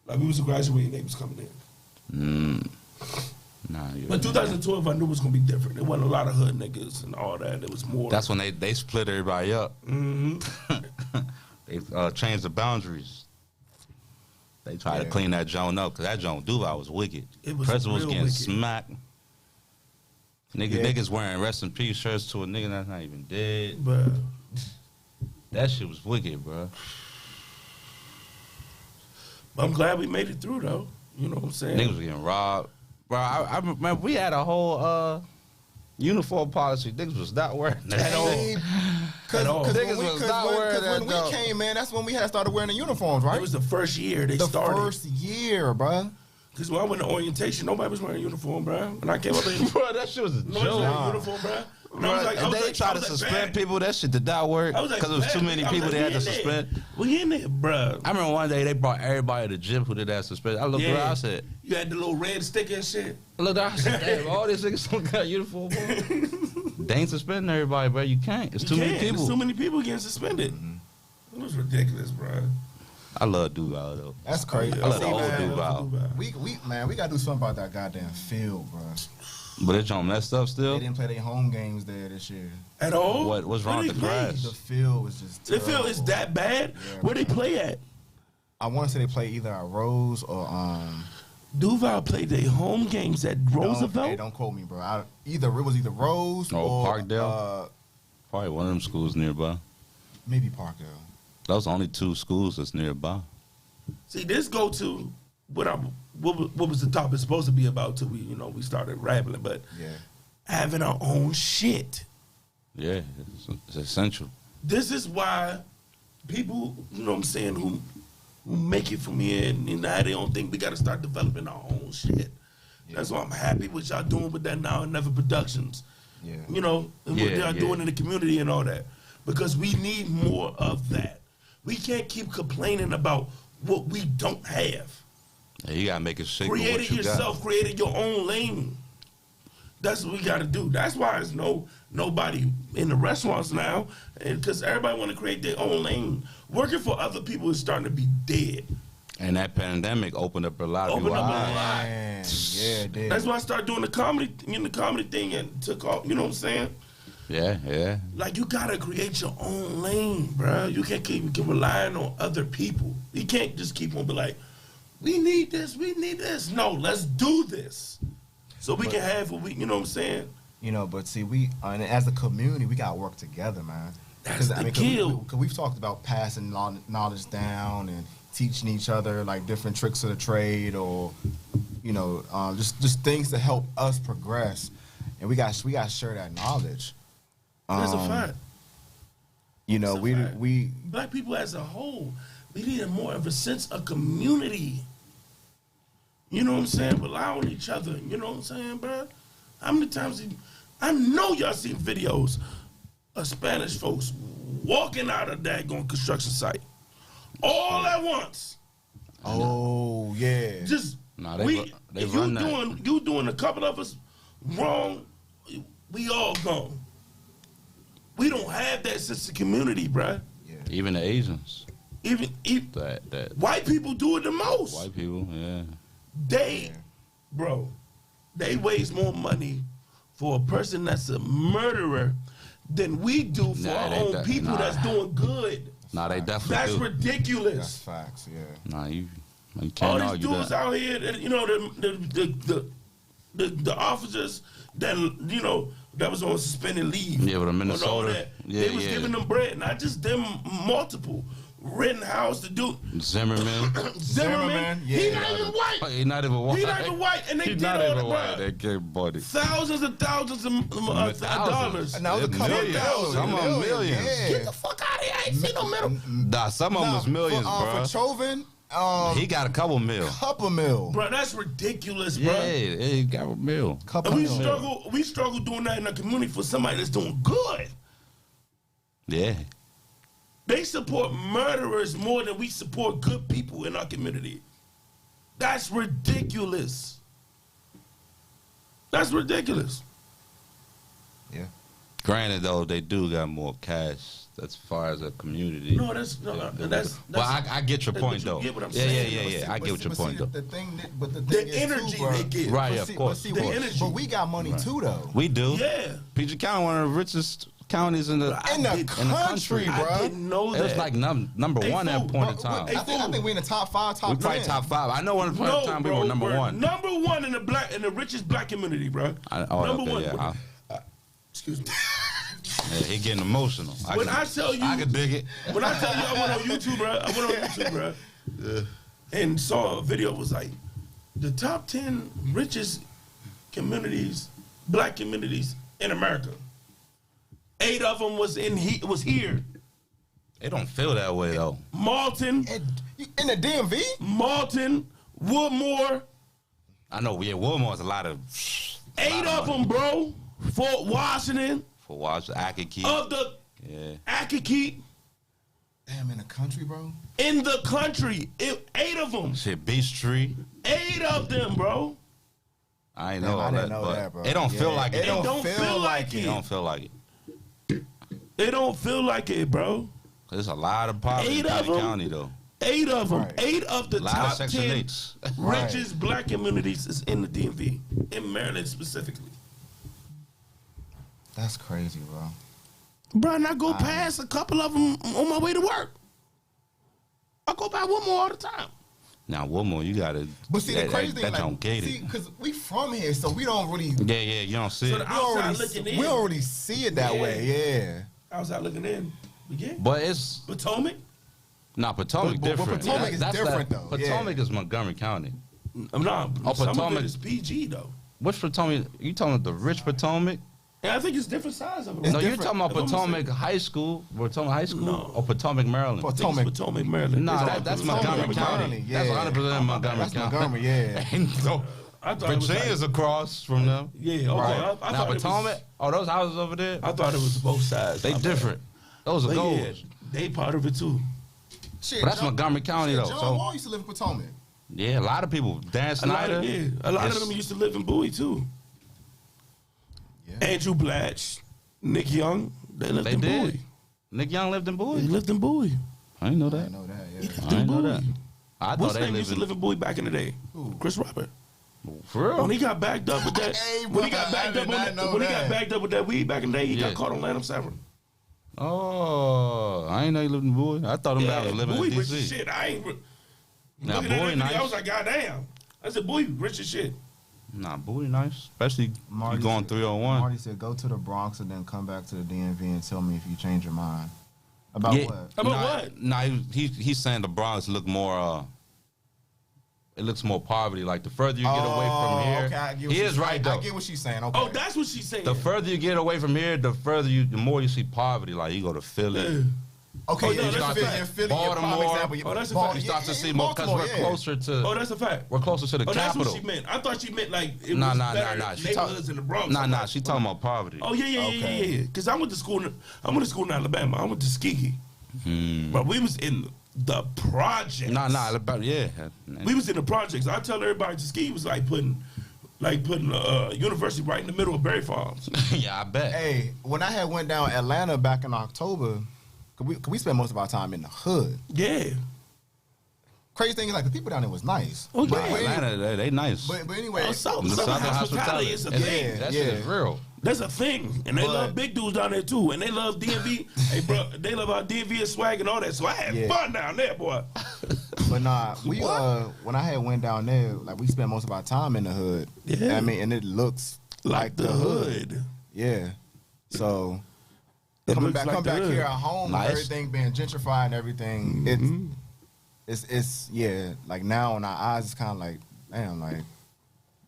B: Like, we was graduating, they was coming in.
C: Nah,
B: But 2012, I knew it was going to be different. There wasn't a lot of hood niggas and all that. It was more.
C: That's when they split everybody up.
B: Mm-hmm.
C: They changed the boundaries. They tried to clean that joint up because that joint Duval was wicked.
B: It was
C: President was
B: real
C: getting
B: wicked.
C: smacked. Niggas wearing rest in peace shirts to a nigga that's not even dead.
B: But
C: That shit was wicked, bro.
B: I'm glad we made it through, though. You know what I'm saying?
C: Niggas was getting robbed. Bro, I remember we had a whole uniform policy. Niggas was not wearing that.
B: At all.
A: Because
C: Niggas was not wearing that,
A: when
C: though.
A: we came in, that's when we had started wearing the uniforms, right?
B: It was the first year they
A: the
B: started.
A: first year, bro.
B: Because when I went to orientation, nobody was wearing a uniform, bro. When I came up in
C: Bro, that shit was a
B: nobody was wearing a
C: joke.
B: uniform, bro. And
C: Bro, and they tried to suspend people. That shit did not work
B: I was like,
C: because it was too many people they had to suspend.
B: We in there, bro.
C: I remember one day they brought everybody to the gym who did that suspend. I looked around, I said,
B: You had the little red sticker and shit.
C: I looked around, I said, damn, all these niggas don't got uniform, bro. They ain't suspending everybody, bro. You can't. It's too many people.
B: There's too many people getting suspended. It was ridiculous, bro.
C: I love Duval, though.
A: That's crazy.
C: I love
A: See,
C: the old
A: man,
C: Duval.
A: we gotta do something about that goddamn field, bro.
C: But it's on that stuff still?
A: They didn't play their home games there this year.
B: At all?
C: What's wrong with the grass?
A: The field was just
B: The
A: terrible.
B: field is that bad?
A: Yeah,
B: Where they play at?
A: I want to say they play either at Rose or
B: Duval played their home games at Roosevelt?
A: Hey, don't quote me, bro. It was either Rose or
C: Parkdale? Probably one of them schools nearby.
A: Maybe Parkdale.
C: Those are only 2 schools that's nearby.
B: See, this go to what was the topic supposed to be about till we started rambling, but having our own shit.
C: Yeah, it's essential.
B: This is why people, you know what I'm saying, who make it from here and now they don't think we got to start developing our own shit. Yeah. That's why I'm happy what y'all doing with that Now and Never Productions. Yeah. And what y'all doing in the community and all that. Because we need more of that. We can't keep complaining about what we don't have.
C: Yeah, you gotta make it shake.
B: Create it yourself. Create your own lane. That's what we gotta do. That's why there's nobody in the restaurants now, because everybody want to create their own lane. Working for other people is starting to be dead.
C: And that pandemic opened up a lot of people's eyes.
A: Yeah, it did.
B: That's why I started doing the comedy thing and took off. You know what I'm saying?
C: Yeah.
B: Like, you gotta create your own lane, bro. You can't keep relying on other people. You can't just keep on be like, we need this. No, let's do this. So we can have what we, you know what I'm saying?
A: But see, and as a community, we gotta work together, man.
B: That's the kill.
A: Because we've talked about passing knowledge down and teaching each other like different tricks of the trade, or just things to help us progress. And we got to share that knowledge.
B: That's a fact.
A: You know, we
B: black people as a whole, we need more of a sense of community. You know what I'm saying? Rely on each other. You know what I'm saying, bro? How many times I know y'all seen videos of Spanish folks walking out of that daggone construction site all at once.
A: Oh yeah.
B: Just
C: they run that.
B: You doing a couple of us wrong, we all gone. We don't have that sense of community, bruh.
A: Yeah.
C: Even the Asians.
B: Even
C: that
B: white people do it the most.
C: white people, yeah.
B: Bro, they waste more money for a person that's a murderer than we do for our own people that's doing good.
C: Nah, they definitely
B: That's
C: do.
B: ridiculous.
A: That's facts, yeah.
C: Nah, you can't
B: All these
C: argue
B: dudes
C: that.
B: out here, that, you know, the officers that, you know, that was on suspended leave.
C: Yeah, with the
B: and all
C: Minnesota.
B: that,
C: Yeah,
B: they was
C: yeah.
B: giving them bread, not just them, multiple. Renting house to do.
C: Zimmerman.
B: Zimmerman,
A: yeah.
B: he not even white.
C: He not even white.
B: He not even white, and they
C: He
B: did
C: not
B: all
C: even
B: the
C: white.
B: bruh.
C: That kid body.
B: Thousands and thousands of dollars.
A: And that was a couple
C: Millions.
A: thousand.
C: Some of them millions.
A: Yeah.
B: Get the fuck out of here! I ain't seen no middle.
C: Nah, some of them was millions,
A: for,
C: bro.
A: For Chauvin,
C: He got a couple mil.
A: couple mil.
B: Bro, that's ridiculous, bro.
C: Yeah, he got a mil.
A: Couple
B: And
A: mil.
B: we struggle doing that in the community for somebody that's doing good.
C: Yeah.
B: They support murderers more than we support good people in our community. That's ridiculous. That's ridiculous.
A: Yeah.
C: Granted, though, they do got more cash as far as a community.
B: No, that's
C: But I get your
B: but
C: point,
B: you
C: though.
B: get what I'm
C: Yeah,
B: saying.
C: yeah. I get what your point, though.
A: The thing
B: The energy they get.
C: Right,
A: But
C: of
A: see,
C: course.
A: But,
C: of course.
B: energy.
A: but we got money too, though.
C: We do.
B: Yeah.
C: PG County, one of the richest counties in the
A: In the
C: country,
A: bro.
B: I didn't know
C: It
B: that.
C: was like number
B: Hey,
C: one at
B: fool,
C: a point in
B: bro,
C: time.
B: hey,
A: I think we in the top 5, top
C: We
A: 10.
C: probably top 5. I know one point in time we were number one.
B: Number one in the richest black community, bro. Number one.
C: Yeah,
B: Excuse me.
C: yeah, he getting emotional.
B: When I tell you,
C: I can dig it.
B: When I tell you I went on YouTube, bro. And saw a video. It was like the top 10 richest communities, black communities in America. 8 of them was here.
C: It don't feel that way though.
B: Malton,
A: In the DMV?
B: Malton, Woodmore.
C: I know. Yeah, Wilmore's a lot of.
B: 8 of them, bro. Fort Washington.
C: For watch Akaki.
B: Of the
C: Yeah.
B: Akaki
A: Damn, in the country, bro.
B: in the country. 8 of them.
C: Shit, Beach Tree.
B: 8 of them, bro.
C: I ain't
A: Damn,
C: know all
A: I
C: that,
A: didn't know
C: but
A: that, bro.
C: it don't feel
A: Yeah,
C: like it.
A: it don't feel like
C: It
A: it.
C: don't feel like it.
B: It don't feel like it, bro.
C: There's a lot of poverty in
B: 8 of
C: PG
B: them?
C: County though.
B: 8 of them.
A: Right.
B: 8 of the
C: A lot of
B: top
C: Section
B: 10
C: 8s.
B: richest black communities is in the DMV, in Maryland specifically.
A: That's crazy, bro.
B: Bro, and I go past a couple of them on my way to work. I go by one more all the time.
C: Now, Wilmore, you gotta.
A: But see, the crazy thing,
C: that
A: like,
C: don't get
A: see,
C: it.
A: because we from here, so we don't really,
C: Yeah, you don't see
B: So
C: it.
B: the outside looking in.
A: we don't really see it that
B: Yeah.
A: way, yeah.
B: I was out looking in. Yeah.
C: But it's
B: Potomac?
C: not Potomac
A: But
C: different.
A: Potomac is different, though,
C: Potomac is Montgomery County.
B: I'm not.
C: Oh,
B: Some of
C: Potomac.
B: it is PG though.
C: Which Potomac? You talking about the rich Potomac?
B: And I think it's different size of it.
C: No, you're
A: different.
C: talking about
B: If I'm
C: Potomac High School. Potomac High School
B: No.
C: or Potomac, Maryland?
A: Potomac.
B: Potomac, Maryland.
C: Nah,
B: It's
C: that's
B: Potomac,
C: Montgomery County.
A: yeah.
C: That's 100% Montgomery
A: That's
C: County.
A: Montgomery, yeah.
C: Ain't no.
B: I thought it was
C: Virginia's across from them.
B: Yeah, okay.
A: Right.
B: I
C: Now
B: thought
C: Potomac, those houses over there,
B: I thought it was both sides.
C: they
B: My bad.
C: different. Those are
B: But yeah,
C: goals.
B: they part of it too.
A: Shit,
C: But that's Montgomery County, though,
A: John
C: so-
A: Wall used to live in Potomac.
C: Yeah, a lot of people. Dan
B: A lot
C: Snyder.
B: of them used to live in Bowie too.
A: Yeah.
B: Andrew Blatch, Nick Young, they lived
C: They
B: in
C: did.
B: Bowie.
C: Nick Young lived in
B: They
C: Bowie.
B: lived in Bowie.
C: I didn't know
A: I
C: that.
A: didn't know that,
B: He
A: yeah.
B: lived
C: I
B: in
C: didn't know
B: Bowie.
C: that. I thought
B: What's
C: they
B: name
C: lived
B: used to
C: in.
B: live in Bowie back in the day?
A: Who?
B: Chris Robert.
C: For real?
B: When he got backed up with that,
A: Hey,
B: when he
A: brother,
B: got backed
A: I
B: up
A: did
B: on
A: not
B: that,
A: know
B: when he got
A: that.
B: backed up with that weed back in the day, he
C: Yeah.
B: got caught on Lanham Severn.
C: Oh, I ain't know you lived in Bowie. I thought them guys was living
B: Bowie
C: in
B: rich as
C: D.C.
B: shit. I ain't.
C: Now,
B: Looking at
C: Bowie
B: that video, I
C: nice.
B: was like, goddamn. I said, Bowie rich as shit.
C: Nah, Bowie nice. Especially you going 301.
A: Marty said, go to the Bronx and then come back to the DMV and tell me if you change your mind. About
C: Yeah.
A: what?
B: About
C: Nah,
B: what?
C: Nah, he's saying the Bronx look more it looks more poverty. Like the further you get away from here,
A: okay,
C: he is right though.
A: I get what she's saying. Okay.
B: Oh, that's what she's saying.
C: The further you get away from here, the more you see poverty. Like you go to Philly.
A: Okay,
B: Oh, no,
A: you
B: that's a fact.
A: Philly,
C: Baltimore.
B: Oh, that's a fact.
C: You start to see more because we're closer to.
B: Oh, that's a fact.
C: We're closer to the capital.
B: That's what she meant. I thought she meant like it
C: Nah.
B: was better neighborhoods in the Bronx.
C: Nah. She talking about poverty.
B: Oh yeah. Because I went to school. I went to school in Alabama. I went to Tuskegee. But we was in the projects.
C: Yeah.
B: We was in the projects. I tell everybody Tuskegee was like putting university right in the middle of Berry Farms.
C: Yeah, I bet.
A: Hey, when I had went down Atlanta back in October, we spent most of our time in the hood.
B: Yeah.
A: Crazy thing is like the people down there was nice.
B: Oh yeah.
C: Atlanta, they nice.
A: But anyway,
C: the Southern hospitality
B: is a
C: that
B: thing.
C: shit is real.
B: That's a thing, and they love big dudes down there too, and they love DMV. Hey, bro, they love our DMV and swag and all that. So I had fun down there, boy.
A: But nah, when I had went down there, like we spent most of our time in the hood.
B: Yeah.
A: I mean, and it looks like the hood. Yeah. So coming back here at home, everything being gentrified and everything, it's like now in our eyes, it's kind of like, damn, like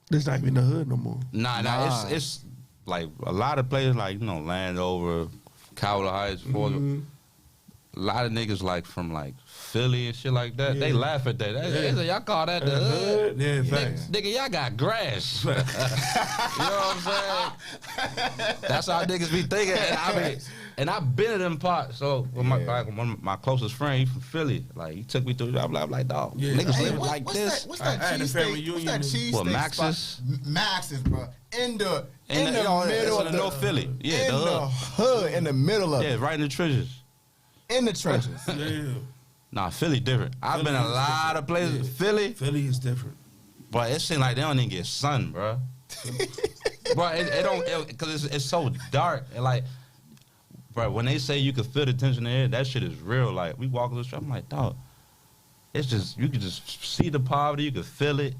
B: it's not even the hood no more.
C: Nah. It's like a lot of places, like Landover, Cowler Heights, Fort. A lot of niggas like from like Philly and shit like that. They laugh at that. They say, y'all call that the hood?
B: Yeah, facts.
C: Nigga, y'all got grass. You know what I'm saying? That's how niggas be thinking. And I've been in them parts. So one of my closest friend, he from Philly. Like he took me through. I'm like, dog, niggas live like this.
A: What's that cheese steak?
C: Max's.
A: Max's, bro. In the middle of
C: North Philly. Yeah,
A: in the hood, in the middle of it.
C: Yeah, right in the trenches.
A: In the trenches.
B: Yeah.
C: Nah, Philly different. I've been in a lot of places.
B: Philly is different.
C: But it seems like they don't even get sun, bro. Bro, it don't, because it's so dark. And like, bro, when they say you can feel the tension in the air, that shit is real. Like, we walk on the street, I'm like, dog, it's just, you can just see the poverty, you can feel it.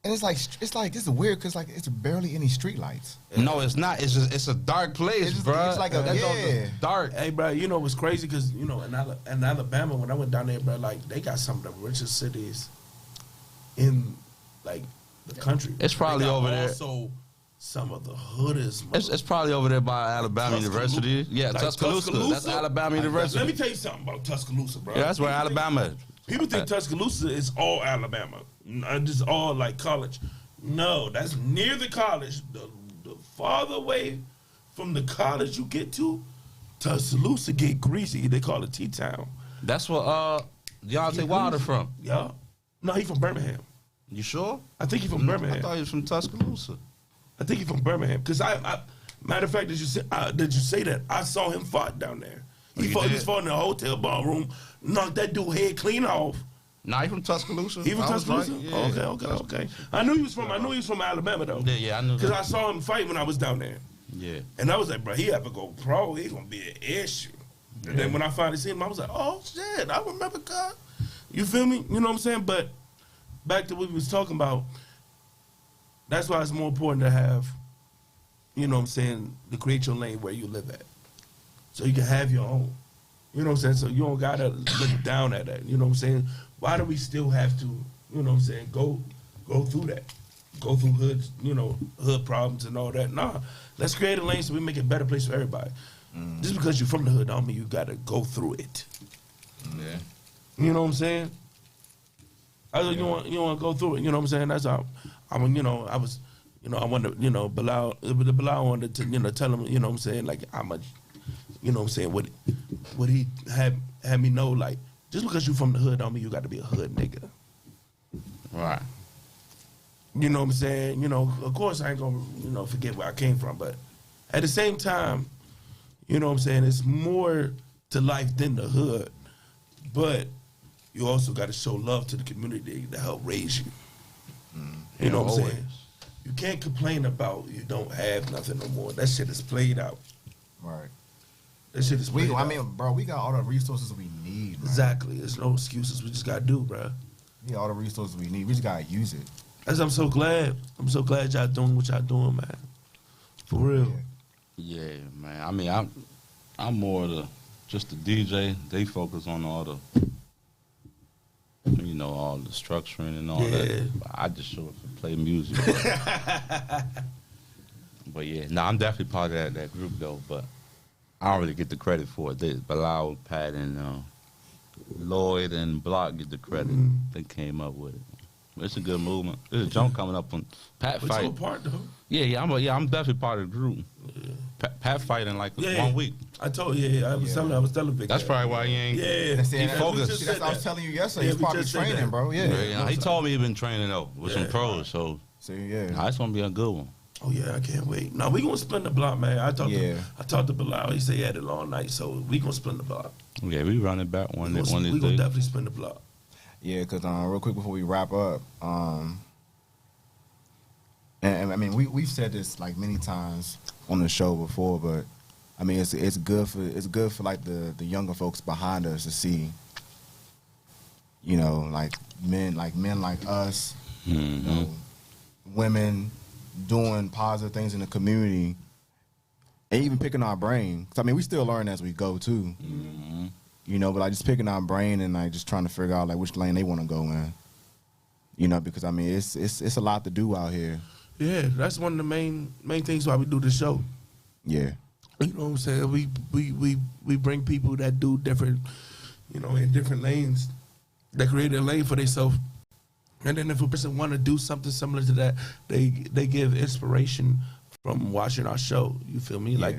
A: And it's like this is weird because like it's barely any street lights.
C: No, it's not. It's just it's a dark place, bro.
A: It's like
C: dark.
B: Hey, bro, you know what's crazy? Because in Alabama, when I went down there, bro, like they got some of the richest cities in like the country.
C: It's probably over there.
B: Also, some of the hoodest.
C: It's probably over there by Alabama University. Yeah, like Tuscaloosa. That's Alabama University.
B: Let me tell you something about Tuscaloosa, bro.
C: Yeah, that's where Alabama is.
B: People think Tuscaloosa is all Alabama, just all like college. No, that's near the college. The farther away from the college you get to, Tuscaloosa get greasy. They call it T-Town.
C: That's what Deontay Wilder from.
B: Yeah. No, he from Birmingham.
C: You sure?
B: I think he from Birmingham.
C: I thought he was from Tuscaloosa.
B: I think he from Birmingham. Because matter of fact, did you say that? I saw him fight down there. He fought in a hotel ballroom, knocked that dude head clean off.
C: Nah, he from Tuscaloosa.
B: He from Tuscaloosa?
C: Right. Yeah.
B: Okay. I knew he was from Alabama though.
C: Yeah, I knew.
B: Because I saw him fight when I was down there.
C: Yeah.
B: And I was like, bro, he have to go pro. He's gonna be an issue. Yeah. And then when I finally seen him, I was like, oh shit, I remember God. You feel me? You know what I'm saying? But back to what we was talking about. That's why it's more important to have, you know what I'm saying, to create your lane where you live at. So you can have your own. You know what I'm saying? So you don't gotta look down at that. You know what I'm saying? Why do we still have to, you know what I'm saying, go through that? Go through hoods, hood problems and all that. Nah. Let's create a lane so we make it a better place for everybody. Just because you're from the hood don't mean you gotta go through it.
C: Yeah.
B: You know what I'm saying? You want to go through it. You know what I'm saying? That's how I wanted, Bilal wanted to, tell him, you know what I'm saying, like how much, you know what I'm saying, what he had me know, like, just because you from the hood don't mean you got to be a hood nigga.
C: Right.
B: You know what I'm saying? Of course I ain't going to, forget where I came from, but at the same time, you know what I'm saying, it's more to life than the hood, but you also got to show love to the community to help raise you. You know what I'm saying? You can't complain about you don't have nothing no more. That shit is played out.
A: Right.
B: That shit is played out.
A: I mean, bro, we got all the resources we need, bro.
B: Exactly. There's no excuses. We just got to do, bro.
A: We got all the resources we need. We just got to use it.
B: I'm so glad. I'm so glad y'all doing what y'all doing, man. For real.
C: Yeah, man. I mean, I'm more just the DJ. They focus on all the, know, all the structuring and all that. But I just show up and play music. But yeah, no, I'm definitely part of that group though. But I don't really get the credit for it. Bilal, Pat, and Lloyd and Block get the credit. They came up with it. It's a good movement. There's a jump coming up on Pat
B: But
C: fight.
B: you're a part though.
C: Yeah, I'm definitely part of the group.
B: Yeah.
C: Pat fight in like 1 week.
B: I told you. I was telling Big.
C: That's probably why he ain't.
B: Yeah,
C: he focused.
A: That's what I was telling you yesterday. He's probably training, bro. Yeah.
C: He told me he been training though with some pros. So it's gonna be a good one.
B: Oh yeah, I can't wait. No, we gonna split the block, man. I talked to Bilal. He said he had a long night, so we gonna split the block.
C: Yeah, we run it back one day.
B: We gonna definitely split the block.
A: Yeah, because real quick before we wrap up, and I mean we've said this like many times on the show before, but I mean it's good for like the younger folks behind us to see, you know, like men like us, you know, women doing positive things in the community, and even picking our brain. 'Cause I mean we still learn as we go too. You know, but like just picking our brain and like just trying to figure out like which lane they want to go in. You know, because I mean it's a lot to do out here.
B: Yeah, that's one of the main things why we do the show.
A: Yeah.
B: You know what I'm saying? We bring people that do different, you know, in different lanes, that create a lane for themselves. And then if a person want to do something similar to that, they give inspiration from watching our show. You feel me?
A: Yeah.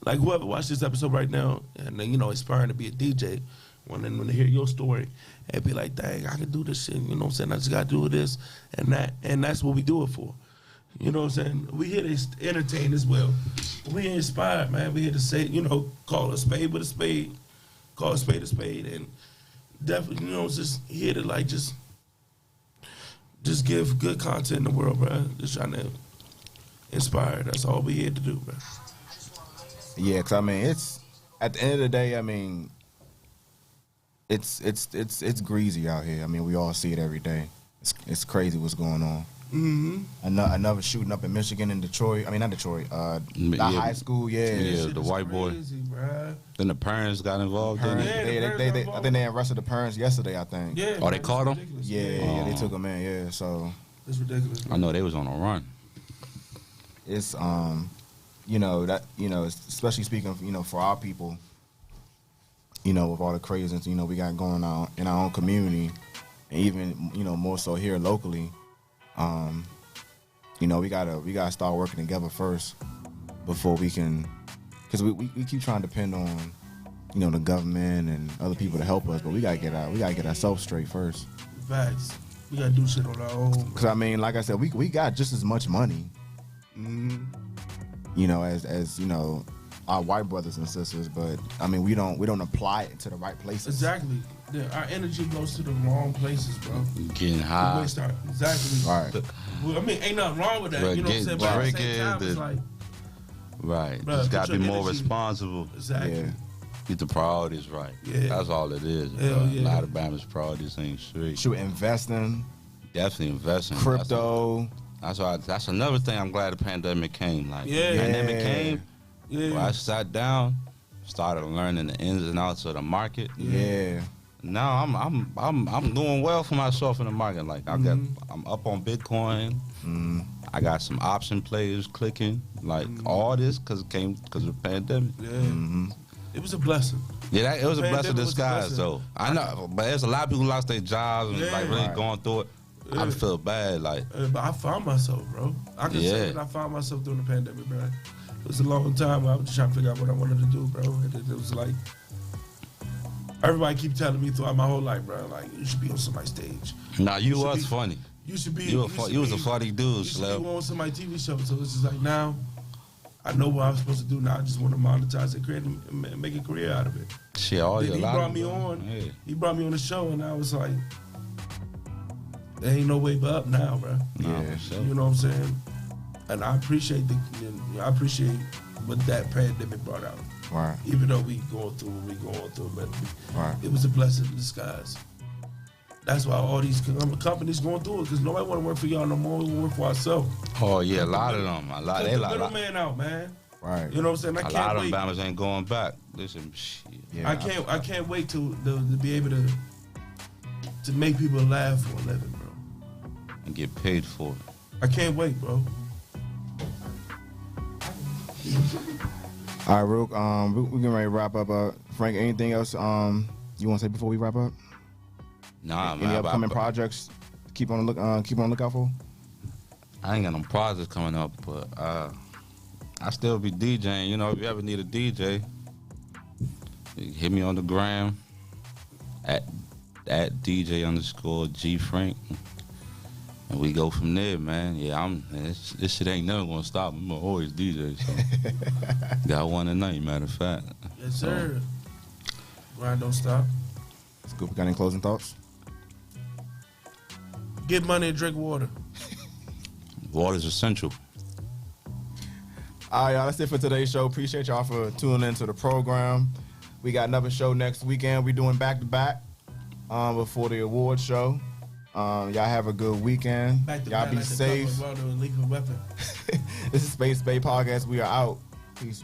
B: Like whoever watched this episode right now and you know, aspiring to be a DJ, when they hear your story and be like, dang, I can do this shit, you know what I'm saying? I just got to do this and that. And that's what we do it for. You know what I'm saying? We here to entertain as well. We inspired, man. We here to say, you know, call a spade with a spade, call a spade, and definitely, you know, just here to like just give good content in the world, bro. Just trying to inspire. That's all we here to do, bro.
A: Yeah, because I mean it's at the end of the day, I mean it's greasy out here. I mean we all see it every day. It's crazy what's going on. Another shooting up in Michigan and Detroit. I mean not Detroit. The high school.
C: Yeah, the white boy.
B: Bruh.
C: Then the parents got involved.
A: I think they arrested the parents yesterday. I think.
B: Yeah.
C: Oh, they caught him?
A: Yeah, they took them in. Yeah, so
B: it's ridiculous.
C: I know they was on a run.
A: it's you know that especially speaking for our people. With all the craziness we got going on in our own community, and even more so here locally. We gotta start working together first before we can, because we keep trying to depend on the government and other people to help us, but we gotta get ourselves straight first.
B: Facts. We gotta do shit on our own.
A: Because I mean, like I said, we got just as much money, as our white brothers and sisters, but I mean we don't apply it to the right places.
B: Exactly. Our energy goes to the wrong places, bro.
C: Getting high.
B: Exactly.
A: Right.
B: Well, I mean, ain't nothing wrong with that. You know what I'm saying? But at the same time, it's like,
C: right.
B: Bro,
C: Just gotta be more
B: energy.
C: responsible.
B: Exactly.
A: Yeah.
C: Get the priorities right.
B: Yeah.
C: That's all it is.
B: Hell yeah.
C: A lot of Bama's priorities ain't straight.
A: Should investing,
C: Definitely investing.
A: crypto.
C: That's another thing. I'm glad the pandemic came. Like,
B: Yeah.
C: the pandemic came.
B: Yeah.
C: Where I sat down, started learning the ins and outs of the market.
A: Yeah.
C: Now I'm doing well for myself in the market. Like I'm up on Bitcoin. I got some option players clicking. Like all this because of the pandemic.
B: Yeah. It was a blessing.
C: Yeah, it was a blessing in
B: Pandemic was a
C: disguise
B: blessing.
C: though. I know, but there's a lot of people who lost their jobs and like really
A: Right.
C: going through it. I feel bad. Like
B: But I found myself, bro. I can say that I found myself during the pandemic, bro. It was a long time. I was just trying to figure out what I wanted to do, bro. And it was like, everybody keep telling me throughout my whole life, bro, like, you should be on somebody's stage.
C: nah, you
B: should
C: was
B: be-
C: funny.
B: You should be.
C: You was a funny dude,
B: You should be
C: Slab.
B: on somebody's TV show. So it's just like now, I know what I'm supposed to do. Now I just want to monetize it, create, and make a career out of it.
C: Shit, all
B: Then
C: your
B: he
C: lot
B: brought
C: of
B: me
C: them,
B: on.
C: yeah.
B: He brought me on the show, and I was like, there ain't no way but up now, bro.
C: Nah,
A: Yeah.
C: for sure.
B: You know what I'm saying? And I appreciate what that pandemic brought out.
A: Right.
B: Even though we going through what we going through, but
A: Right.
B: it was a blessing in disguise. That's why all these companies going through it, because nobody want to work for y'all no more. We want to work for ourselves.
C: Oh yeah, a lot of them.
B: Cut the middleman out, man.
A: Right.
B: You know what I'm saying? I
C: A lot
B: can't
C: of
B: wait.
C: them Bama's ain't going back. Listen, shit.
A: Yeah.
B: I can't wait to be able to to make people laugh for a living, bro.
C: And get paid for it.
B: I can't wait, bro.
A: All right, Rook. We're getting ready to wrap up. Frank, anything else you want to say before we wrap up?
C: Nah,
A: Any
C: man.
A: upcoming projects? Keep on the lookout for.
C: I ain't got no projects coming up, but I still be DJing. You know, if you ever need a DJ, hit me on the gram at DJ_Gfunk. And we go from there, man. Yeah, this shit ain't never gonna stop. I'm always DJ. So. Got one tonight, matter of fact.
B: Yes, sir. Grind don't stop.
A: Scoop, got any closing thoughts?
B: Get money and drink water.
C: Water's essential.
A: All right, y'all. That's it for today's show. Appreciate y'all for tuning into the program. We got another show next weekend. We doing back-to-back before the award show. Y'all have a good weekend. Y'all be safe.
B: Lethal weapon.
A: This is Spade Podcast. We are out. Peace.